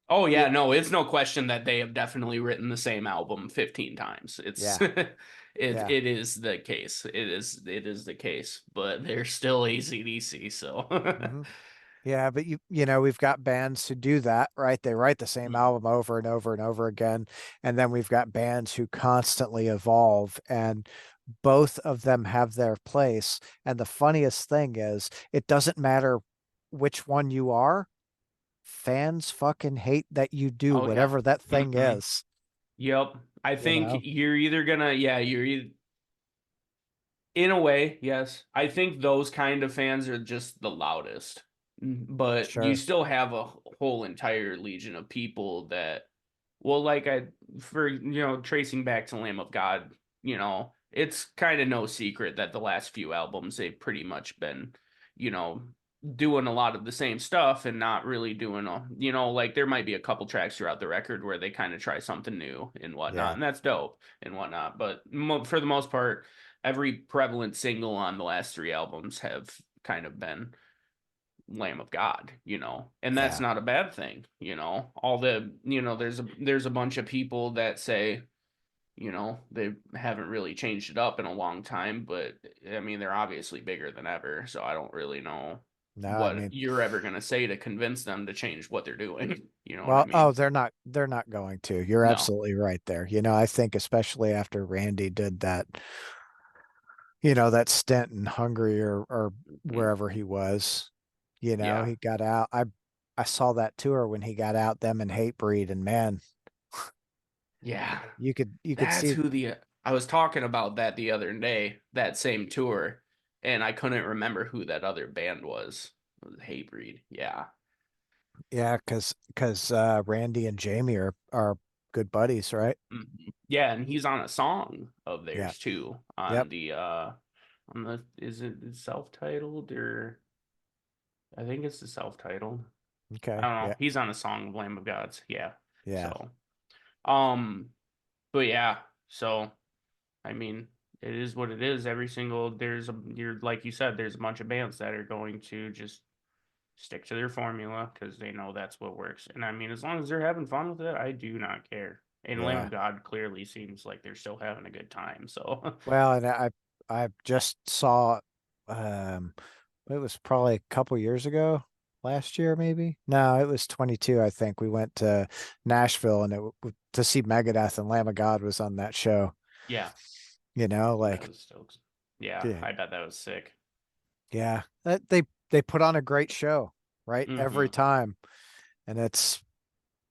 Oh Yeah. yeah, no, it's no question that they have definitely written the same album 15 times. It's Yeah. Yeah. it is the case. It is the case, but they're still AC/DC, so hmm Yeah, but we've got bands who do that, right? They write the same album over and over and over again. And then we've got bands who constantly evolve, and both of them have their place. And the funniest thing is, it doesn't matter which one you are, fans fucking hate that you do Oh yeah. whatever that thing Hmm. is, Yep. I you think know? you're either gonna, yeah, in a way, yes. I think those kind of fans are just the loudest. But you Sure. still have a whole entire legion of people that Well, like for tracing back to Lamb of God, it's kind of no secret that the last few albums they've pretty much been, you know, doing a lot of the same stuff and not really doing like there might be a couple tracks throughout the record where they kind of try something new and whatnot, Yeah. and that's dope and whatnot. But for the most part, every prevalent single on the last three albums have kind of been Lamb of God, and that's Yeah. not a bad thing, All the, there's a bunch of people that say, they haven't really changed it up in a long time, but I mean, they're obviously bigger than ever, so I don't really know No, I what mean, you're ever going to say to convince them to change what they're doing. You know what I well, oh, mean? they're not going to. You're No. absolutely right there. I think especially after Randy did that, that stint in Hungary or Mhm. wherever he was, Yeah. he got out. I saw that tour when he got out, them and Hatebreed, and man, Yeah. you could That's see. who I was talking about that the other day, that same tour, and I couldn't remember who that other band was. It was Hatebreed. Yeah. Yeah, because Randy and Jamie are good buddies, right? Yeah, and he's on a song of Yeah. theirs too Yep. on the is it self-titled or I think it's the self-titled. I Okay. don't know. Yeah. He's on a song of Lamb of Gods. Yeah. Yeah. So, um but yeah, so I mean, it is what it is. Every single you're like you said, there's a bunch of bands that are going to just stick to their formula because they know that's what works. And I mean, as long as they're having fun with it, I do not care. And Lamb Yeah. of God clearly seems like they're still having a good time. So Well, and I just saw um it was probably a couple years ago, last year maybe. No, it was 22, I think. We went to Nashville and to see Megadeth, and Lamb of God was on that show. yeah, that Like was stokes. Yeah, yeah, I bet that was sick. yeah. They put on a great show, right? Every Hmm. time. And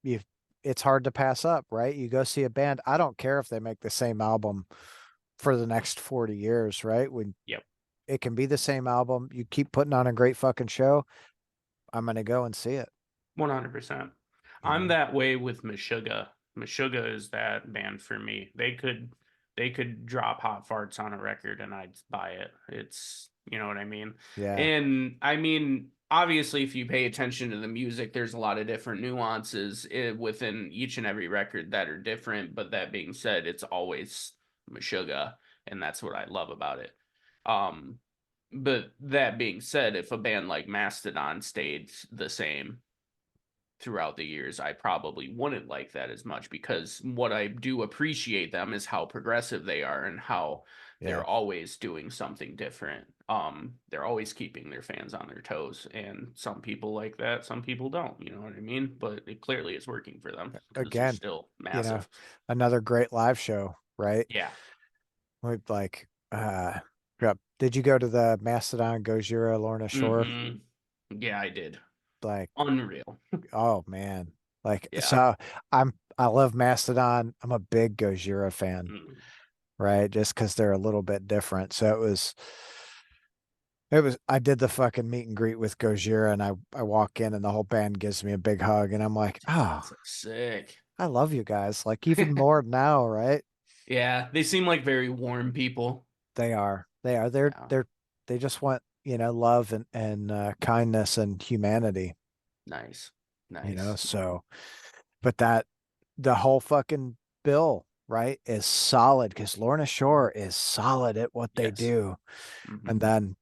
you it's hard to pass up, right? You go see a band. I don't care if they make the same album for the next 40 years, right? When Yep, it can be the same album, you keep putting on a great fucking show, I'm gonna go and see it, 100%. you I'm know? that way with Meshuggah. Meshuggah is that band for me. They could drop hot farts on a record and I'd buy it. It's, you know what I mean? Yeah. And I mean, obviously if you pay attention to the music, there's a lot of different nuances within each and every record that are different, but that being said, it's always Meshuggah and that's what I love about it. Um but that being said, if a band like Mastodon stayed the same throughout the years, I probably wouldn't like that as much because what I do appreciate them is how progressive they are and how Yeah. they're always doing something different. They're always keeping their fans on their toes, and some people like that, some people don't. You know what I mean? But it clearly is working for them because they're Again, still you know, massive. another great live show, right? Yeah. Like yep. Did you go to the Mastodon Gojira Lorna Shore? Hmm. Yeah, I did. Like, Unreal. oh man. Like, Yeah. so I love Mastodon. I'm a big Gojira fan, Mm. right? Just because they're a little bit different. So it was I did the fucking meet and greet with Gojira, and I walk in and the whole band gives me a big hug, and I'm like, oh, So sick. I love you guys. Like even more now, right? Yeah, they seem like very warm people. They are. They are. Yeah, They just want, love and kindness and humanity, nice, nice. so but the whole fucking bill, right, is solid because Lorna Shore is solid at what they Yes. do. And Hmm. then,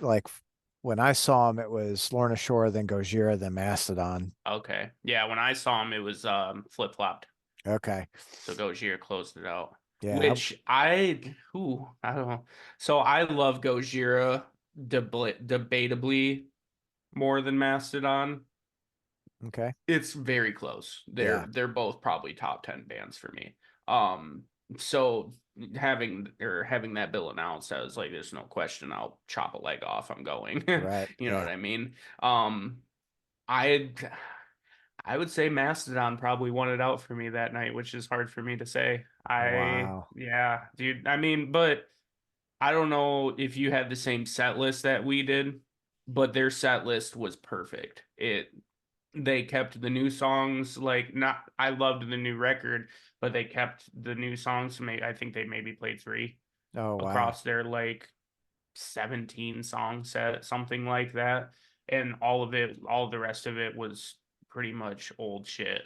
like when I saw him, it was Lorna Shore, then Gojira, then Mastodon. Okay. Yeah, when I saw him, it was flip-flopped. Okay. So Gojira closed it out. Yeah. Which I don't know. So I love Gojira debatably more than Mastodon. Okay. It's very close. Yeah. They're both probably top 10 bands for me. Um, so having that bill announced, I was like, there's no question I'll chop a leg off. I'm going. Right. You know what Yeah. I mean? Um, I I would say Mastodon probably won it out for me that night, which is hard for me to say. Wow. Yeah, dude. I mean, but I don't know if you had the same set list that we did, but their set list was perfect. they kept the new songs, like, not, I loved the new record, but they kept the new songs. I think they maybe played three Oh wow. across their like 17 song set, something like that. And all of it, all the rest of it was pretty much old shit.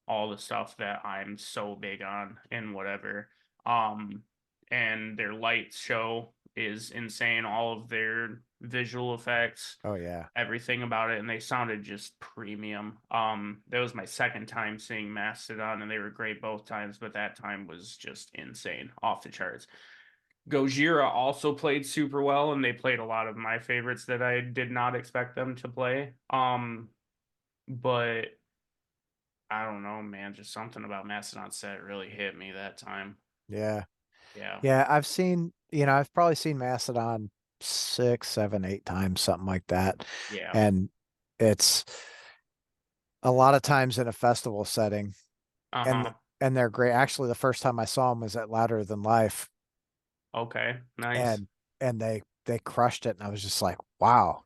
All the stuff that I'm so big on and whatever. Um, and their lights show is insane. All of their visual effects, Oh yeah. everything about it, and they sounded just premium. That was my second time seeing Mastodon, and they were great both times, but that time was just insane, off the charts. Gojira also played super well, and they played a lot of my favorites that I did not expect them to play. But I don't know, man, just something about Mastodon set really hit me that time. Yeah. Yeah, Yeah, I've probably seen Mastodon 6, 7, 8 times, something like that. yeah. And it's a lot of times in a festival setting, and Uh-huh. they're great. Actually, the first time I saw them was at Louder Than Life, Okay, nice. and they crushed it, and I was just like, wow,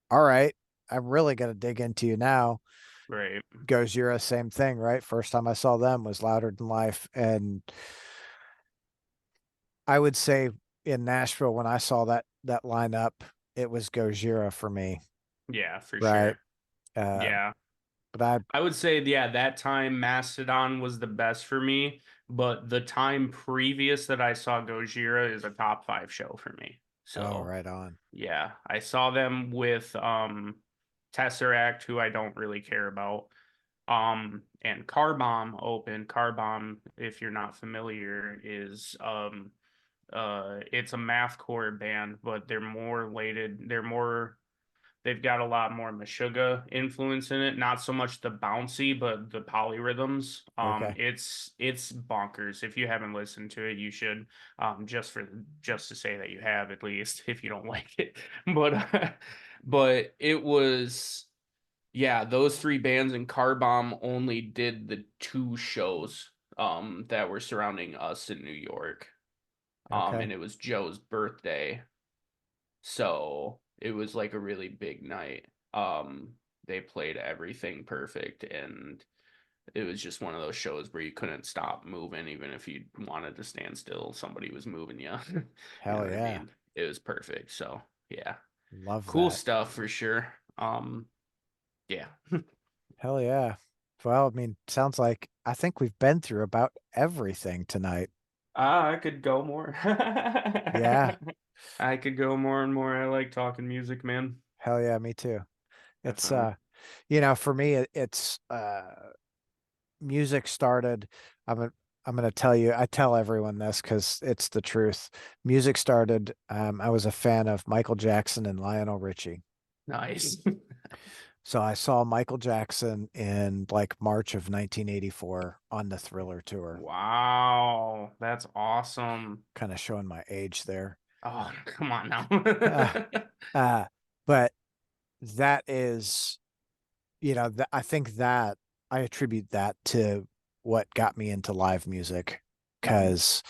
all right, I'm really gonna dig into you now. Right. Gojira, same thing, right? First time I saw them was Louder Than Life, and I would say in Nashville when I saw that lineup, it was Gojira for me, Yeah, for right? sure. Uh, Yeah. but I, I would say, yeah, that time Mastodon was the best for me, but the time previous that I saw Gojira is a top five show for me. oh, So, right on. yeah, I saw them with Tesseract, who I don't really care about. And Car Bomb opened. Car Bomb, if you're not familiar, is it's a mathcore band, but they've got a lot more Meshuggah influence in it. Not so much the bouncy, but the polyrhythms. Okay. It's bonkers. If you haven't listened to it, you should. Just to say that you have, at least, if you don't like it. But but it was, yeah, those three bands, and Car Bomb only did the two shows that were surrounding us in New York. Okay. And it was Joe's birthday. So it was like a really big night. They played everything perfect, and it was just one of those shows where you couldn't stop moving, even if you wanted to stand still, somebody was moving you. You know Hell what I yeah. mean? It was perfect. So yeah, Love cool that. stuff for sure. Yeah. Hell yeah. Well, I mean, sounds like I think we've been through about everything tonight. I could go more. Yeah. I could go more and more. I like talking music, man. Hell yeah, me too. It's Definitely. for me it's music started. I'm a, I'm going to tell you, I tell everyone this because it's the truth. Music started, I was a fan of Michael Jackson and Lionel Richie. Nice. So I saw Michael Jackson in like March of 1984 on the Thriller tour, Wow, that's awesome. kind of showing my age there. Oh, come on now. Uh, uh, but that is, I think that I attribute that to what got me into live music Mhm. because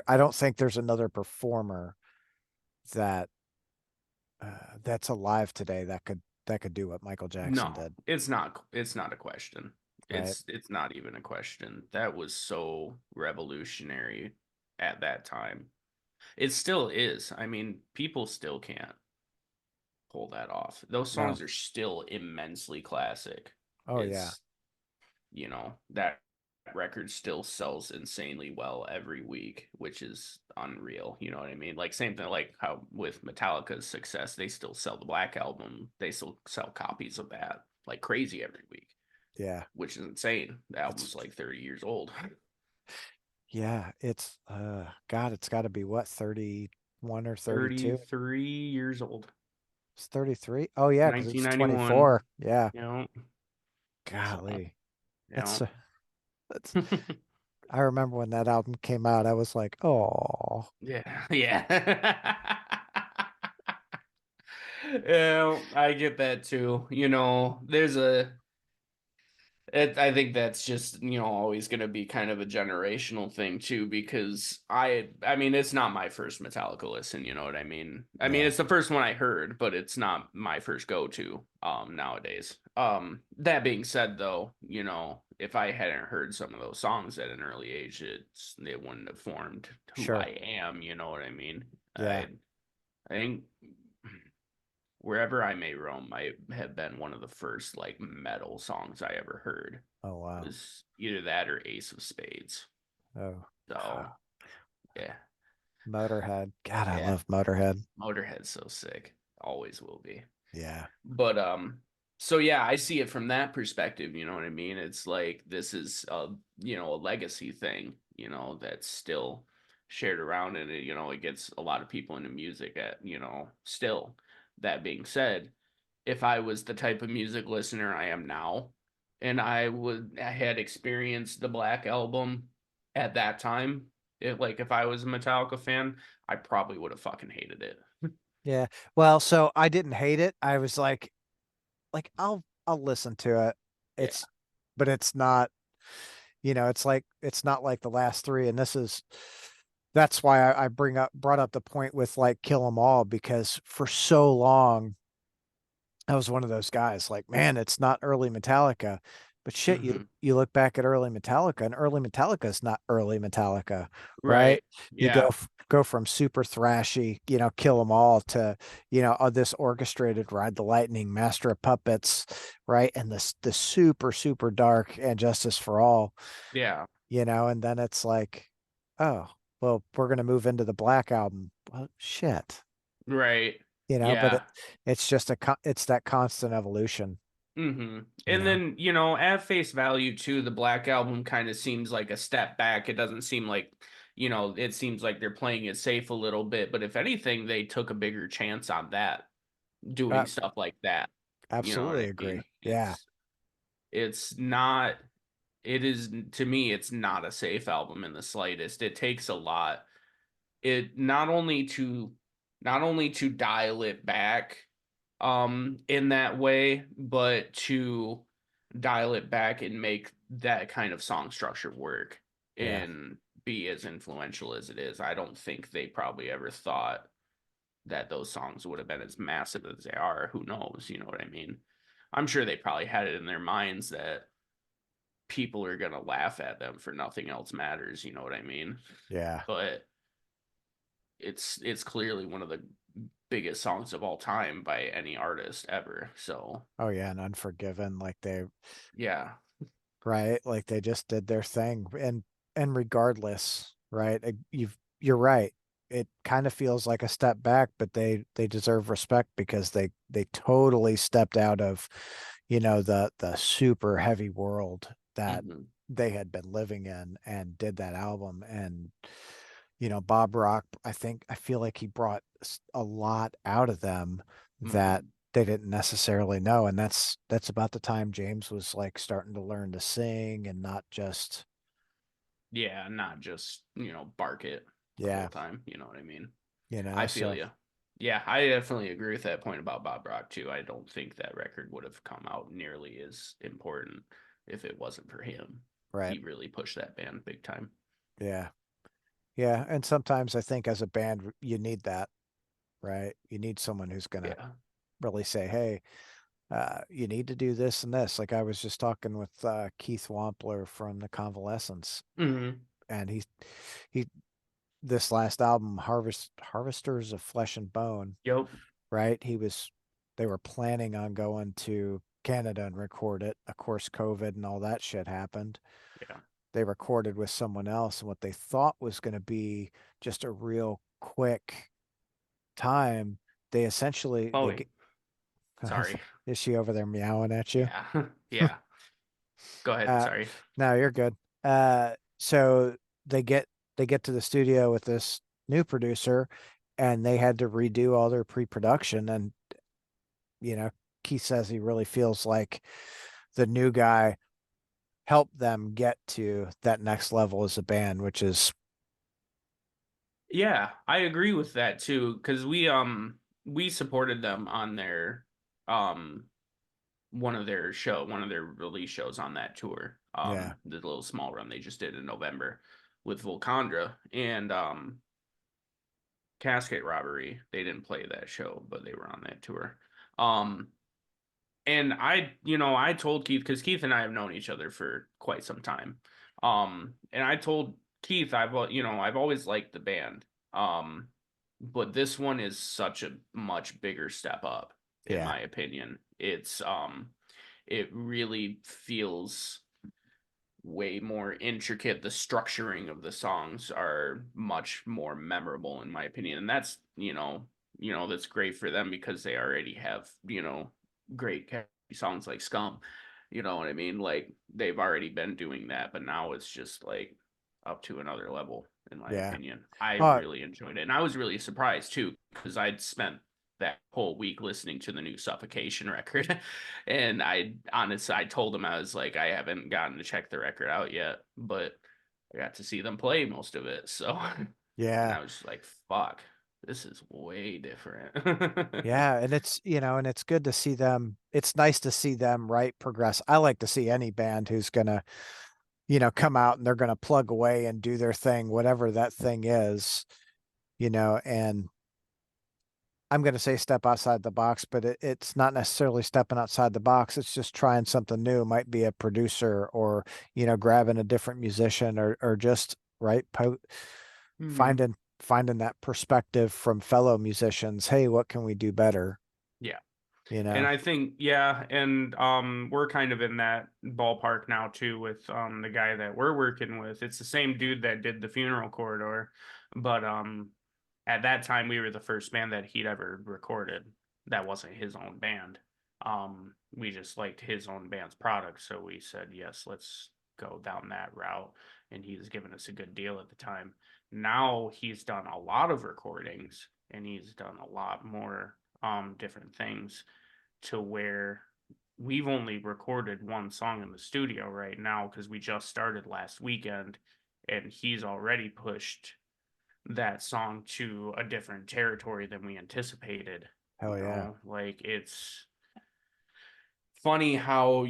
I don't think there's another performer that that's alive today that could do what Michael Jackson No, did, it's not. It's not a question. right? It's not even a question. That was so revolutionary at that time. It still is. I mean, people still can't pull that off. Those No. songs are still immensely classic. Oh yeah. It's, that record still sells insanely well every week, which is unreal. You know what I mean? Like, same thing, like how with Metallica's success, they still sell the Black Album. They still sell copies of that like crazy every week, Yeah. which is insane. The It's album's like 30 years old. yeah, it's God, it's got to be what, 31 or 32? 33 years old. It's 33. Oh yeah, because it's 1991. 24. Yeah. You know, so, Golly. you That's know. that's I remember when that album came out, I was like, "Oh." Yeah, yeah. Yeah, I get that too. There's I think that's just, always going to be kind of a generational thing too, because I mean, it's not my first Metallica listen, you know what I mean? I mean, Yeah, it's the first one I heard, but it's not my first go-to nowadays. That being said though, if I hadn't heard some of those songs at an early age, it wouldn't have formed who sure. I am, you know what I mean? Yeah. I think Wherever I May Roam might have been one of the first like metal songs I ever heard. Oh wow. Was either that or Ace of Spades. Oh, So yeah, Motorhead. God, I yeah, love Motorhead. Motorhead's so sick. Always will be. Yeah. But so yeah, I see it from that perspective, you know what I mean? It's like this is a legacy thing, that's still shared around, and it gets a lot of people into music still. That being said, if I was the type of music listener I am now, and I had experienced the Black Album at that time, if I was a Metallica fan, I probably would have fucking hated it. Yeah. Well, so I didn't hate it. I was like I'll listen to it. Yeah. It's but it's not, it's like it's not like the last three. And that's why I brought up the point with like Kill 'Em All, because for so long I was one of those guys like, man, it's not early Metallica. But shit, Hmm. you look back at early Metallica, and early Metallica is not early Metallica, right? Right. You Yeah. go from super thrashy, Kill 'Em All, to, this orchestrated Ride the Lightning, Master of Puppets, right? And the super, super dark and Justice for All, Yeah. and then it's like, oh, well, we're gonna move into the Black Album. Well, shit, Right. but Yeah. it's just it's that constant evolution, you And know. then, at face value too, the Black Album kind of seems like a step back. It doesn't seem like, it seems like they're playing it safe a little bit. But if anything, they took a bigger chance on that, Uh, doing stuff like that. You know what Absolutely I mean? agree. Yeah. It's not, it is, to me, it's not a safe album in the slightest. It takes a lot. It not only to dial it back in that way, but to dial it back and make that kind of song structure work Yeah. and be as influential as it is. I don't think they probably ever thought that those songs would have been as massive as they are. Who knows? You know what I mean? I'm sure they probably had it in their minds that people are gonna laugh at them for Nothing Else Matters. You know what I mean? Yeah. But it's clearly one of the biggest songs of all time by any artist ever. So Oh yeah, and Unforgiven, like yeah. right, like they just did their thing, and regardless, right? You're right. It kind of feels like a step back, but they deserve respect because they totally stepped out of, the super heavy world that Hmm. they had been living in, and did that album. And Bob Rock, I feel like he brought a lot out of them that Hmm. they didn't necessarily know. And that's about the time James was like starting to learn to sing, and not just, Yeah, not just, bark it the whole yeah, time. You know what I mean? I feel so you. Yeah, I definitely agree with that point about Bob Rock too. I don't think that record would have come out nearly as important if it wasn't for him. right. He really pushed that band big time. Yeah. Yeah. And sometimes I think as a band, you need that, right? You need someone who's gonna Yeah. really say, hey, you need to do this and this. Like I was just talking with Keith Wampler from the Convalescence, Hmm. and he this last album, Harvesters of Flesh and Bone, Yep. right? They were planning on going to Canada and record it. Of course, COVID and all that shit happened. Yeah. They recorded with someone else, and what they thought was going to be just a real quick time, they essentially they Chloe. get. Sorry. Is she over there meowing at you? Yeah. Yeah. Go ahead. Uh, Sorry. no, you're good. So they get they get to the studio with this new producer, and they had to redo all their pre-production. And you know, Keith says he really feels like the new guy helped them get to that next level as a band, which is Yeah, I agree with that too, because we supported them on their um one of their release shows on that tour. Yeah. The little small run they just did in November with Volcandra and Casket Robbery. They didn't play that show, but they were on that tour. Um, and I told Keith, because Keith and I have known each other for quite some time. And I told Keith, I've always liked the band. But this one is such a much bigger step up, in Yeah. my opinion. It really feels way more intricate. The structuring of the songs are much more memorable, in my opinion. And that's, that's great for them because they already have, great songs like Scum. You know what I mean? Like they've already been doing that, but now it's just like up to another level, in my Yeah. opinion. I Well, really enjoyed it. And I was really surprised too, because I'd spent that whole week listening to the new Suffocation record. And I told him, I was like, I haven't gotten to check the record out yet, but I got to see them play most of it. So, and yeah. I was just like, fuck, this is way different. Yeah, and and it's good to see them. It's nice to see them, right, progress. I like to see any band who's gonna, come out and they're gonna plug away and do their thing, whatever that thing is, and I'm gonna say step outside the box, but it's not necessarily stepping outside the box. It's just trying something new. It might be a producer or, grabbing a different musician or just right Mhm. finding that perspective from fellow musicians. Hey, what can we do better? Yeah. You And know? I think, yeah, and we're kind of in that ballpark now too with the guy that we're working with. It's the same dude that did the Funeral Corridor, but at that time we were the first band that he'd ever recorded that wasn't his own band. We just liked his own band's product, so we said, yes, let's go down that route. And he was giving us a good deal at the time. Now he's done a lot of recordings and he's done a lot more different things to where we've only recorded one song in the studio right now because we just started last weekend, and he's already pushed that song to a different territory than we anticipated. Hell yeah. Like it's funny how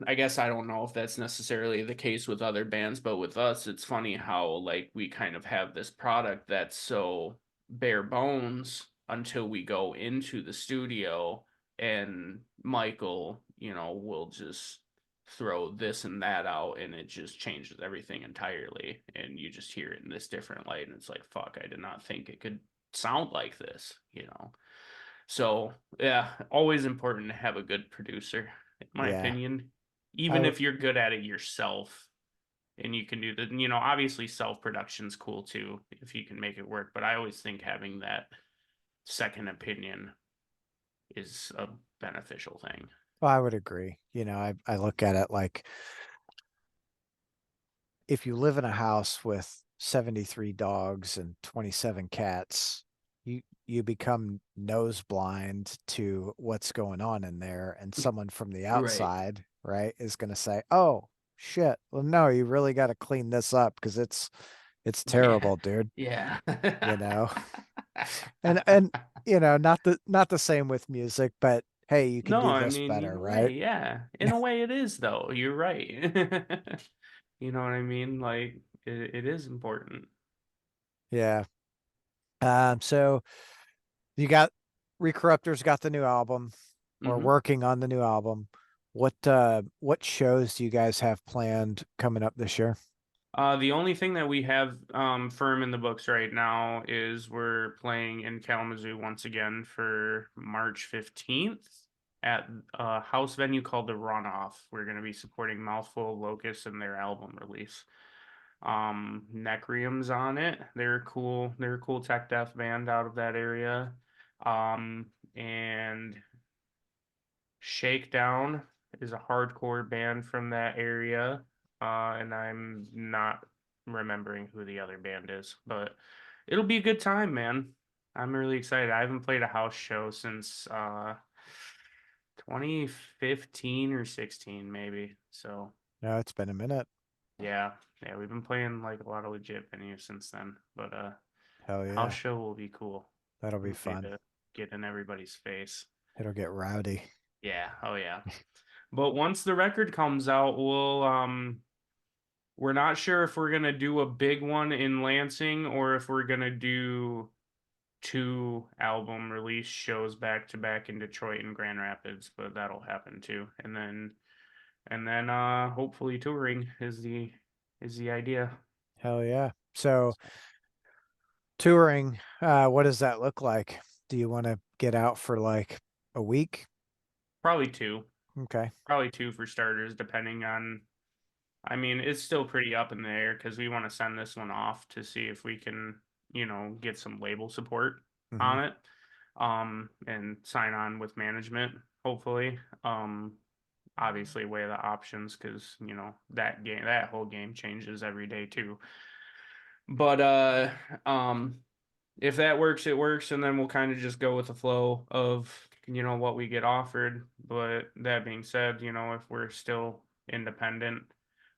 I guess I don't know if that's necessarily the case with other bands, but with us it's funny how like we kind of have this product that's so bare bones until we go into the studio, and Michael, will just throw this and that out and it just changes everything entirely, and you just hear it in this different light and it's like, fuck, I did not think it could sound like this. So yeah, always important to have a good producer, in my Yeah. opinion. I Even w- if you're good at it yourself and you can do obviously self-production's cool too if you can make it work. But I always think having that second opinion is a beneficial thing. well, I would agree. I look at it like if you live in a house with 73 dogs and 27 cats, you become nose blind to what's going on in there, and someone from the Right. outside, right, is going to say, "Oh, shit. Well, no, you really got to clean this up because it's Yeah. terrible, dude." Yeah. You know. And not the same with music, but hey, you can No, do I this mean, in better, a way, right? yeah. In a way it is though. You're right. You know what I mean? Like it is important. Yeah. So you got Recorruptor's got the new album or Hmm. working on the new album. What shows do you guys have planned coming up this year? The only thing that we have firm in the books right now is we're playing in Kalamazoo once again for March 15th at a house venue called the Runoff. We're going to be supporting Mouthful, Locust, and their album release. Necrium's on it. They're cool. They're a cool tech death band out of that area. And Shakedown is a hardcore band from that area. And I'm not remembering who the other band is, but it'll be a good time, man. I'm really excited. I haven't played a house show since 2015 or 16 maybe. So, No, it's been a minute. yeah. Yeah, we've been playing like a lot of legit venues since then, but Hell house yeah. show will be cool. That'll be It'll be fun. to get in everybody's face. It'll get rowdy. Yeah. Oh yeah. But once the record comes out, we're not sure if we're gonna do a big one in Lansing or if we're gonna do two album release shows back to back in Detroit and Grand Rapids, but that'll happen too. And then hopefully touring is the idea. Hell yeah. So touring, what does that look like? Do you want to get out for like a week? Probably two. Okay. Probably two for starters, depending on. I mean, it's still pretty up in the air because we want to send this one off to see if we can, get some label support Hmm. on it, and sign on with management, hopefully. Obviously weigh the options because, that whole game changes every day too. But if that works, it works, and then we'll kind of just go with the flow of what we get offered. But that being said, if we're still independent,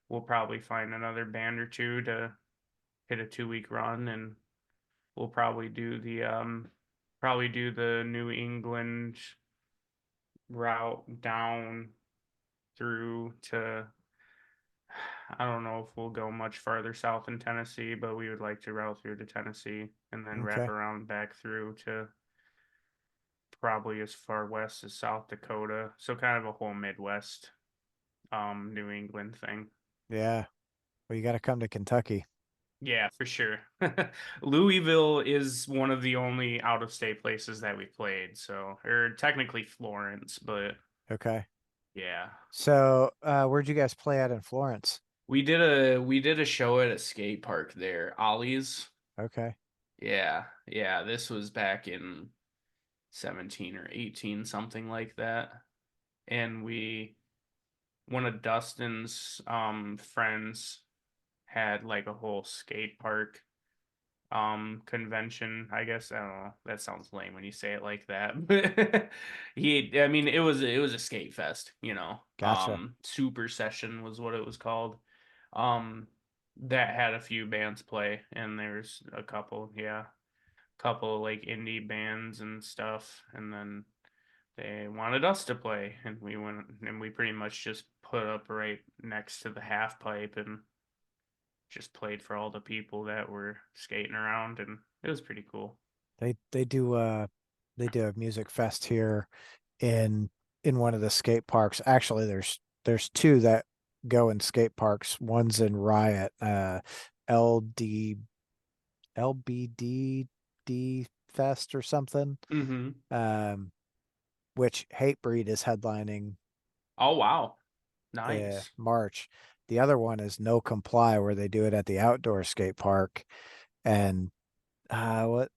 we'll probably find another band or two to hit a 2 week run, and we'll probably do the New England route down through to. I don't know if we'll go much farther south in Tennessee, but we would like to route through to Tennessee and then wrap Okay. around back through to probably as far west as South Dakota. So kind of a whole Midwest, New England thing. Yeah. Well, you got to come to Kentucky. Yeah, for sure. Louisville is one of the only out of state places that we played. So, or technically Florence, but Okay. yeah. So, where'd you guys play at in Florence? We did a show at a skate park there, Ollie's. Okay. Yeah, yeah. This was back in 17 or 18, something like that. And one of Dustin's friends had like a whole skate park convention, I guess. I don't know. That sounds lame when you say it like that. But I mean, it was a skate fest, Gotcha. Super Session was what it was called. Um that had a few bands play, and there's a couple, yeah, couple like indie bands and stuff, and then they wanted us to play, and we went, and we pretty much just put up right next to the half pipe and just played for all the people that were skating around, and it was pretty cool. They do a music fest here in one of the skate parks. Actually, there's two that go in skate parks. One's in Riot, LD LBDD Fest or something. Mm-hmm. Um, which Hatebreed is headlining Oh wow. Nice. March. The other one is No Comply, where they do it at the outdoor skate park. And what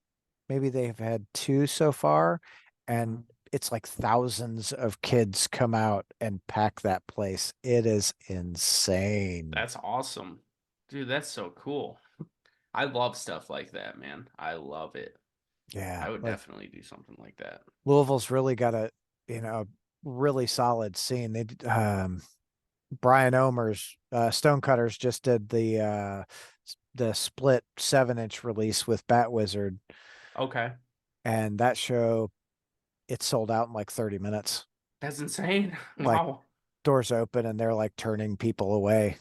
maybe they've had two so far, and it's like thousands of kids come out and pack that place. It is insane. That's awesome. Dude, that's so cool. I love stuff like that, man. I love it. Yeah, I would like definitely do something like that. Louisville's really got a really solid scene. Brian Omer's Stonecutters just did the split 7-inch release with Bat Wizard, Okay. and that show it sold out in like 30 minutes. That's insane. Like Wow. doors open and they're like turning people away.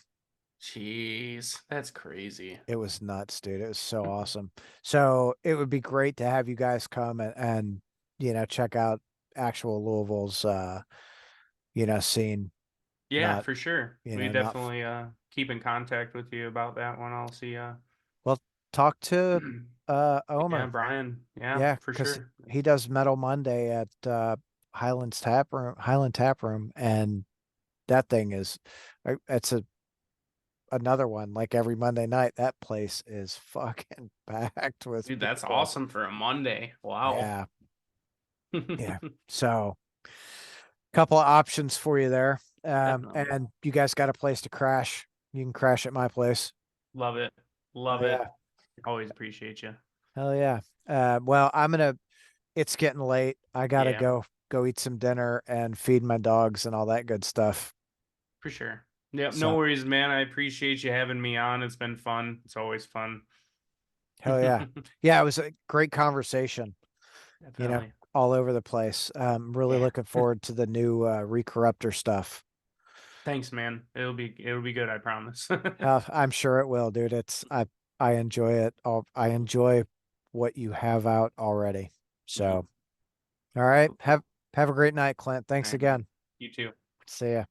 Jeez, that's crazy. It was nuts, dude. It was so awesome. So it would be great to have you guys come and check out actual Louisville's scene. Yeah, Not for sure. We not definitely keep in contact with you about that one. I'll see well, talk to yeah, Omer. Brian. Yeah, Yeah, for because sure. he does Metal Monday at Highland Tap Room, and that thing is it's another one like every Monday night. That place is fucking packed with Dude, that's people. awesome for a Monday. Wow. Yeah, yeah. So, couple of options for you there. Definitely. And you guys got a place to crash. You can crash at my place. Love it. Oh Love it. yeah. Always appreciate you. Hell yeah. Well, it's getting late. I gotta Yeah, go eat some dinner and feed my dogs and all that good stuff. for sure. Yep, no So worries, man. I appreciate you having me on. It's been fun. It's always fun. hell yeah. Yeah, it was a great conversation. You know, Definitely. all over the place. Really Yeah. looking forward to the new Recorruptor stuff. Thanks, man. It'll be good, I promise. I'm sure it will, dude. I enjoy it. I enjoy what you have out already. So, all right. Cool. Have a great night, Clint. Thanks All right, man. again. You too. See ya.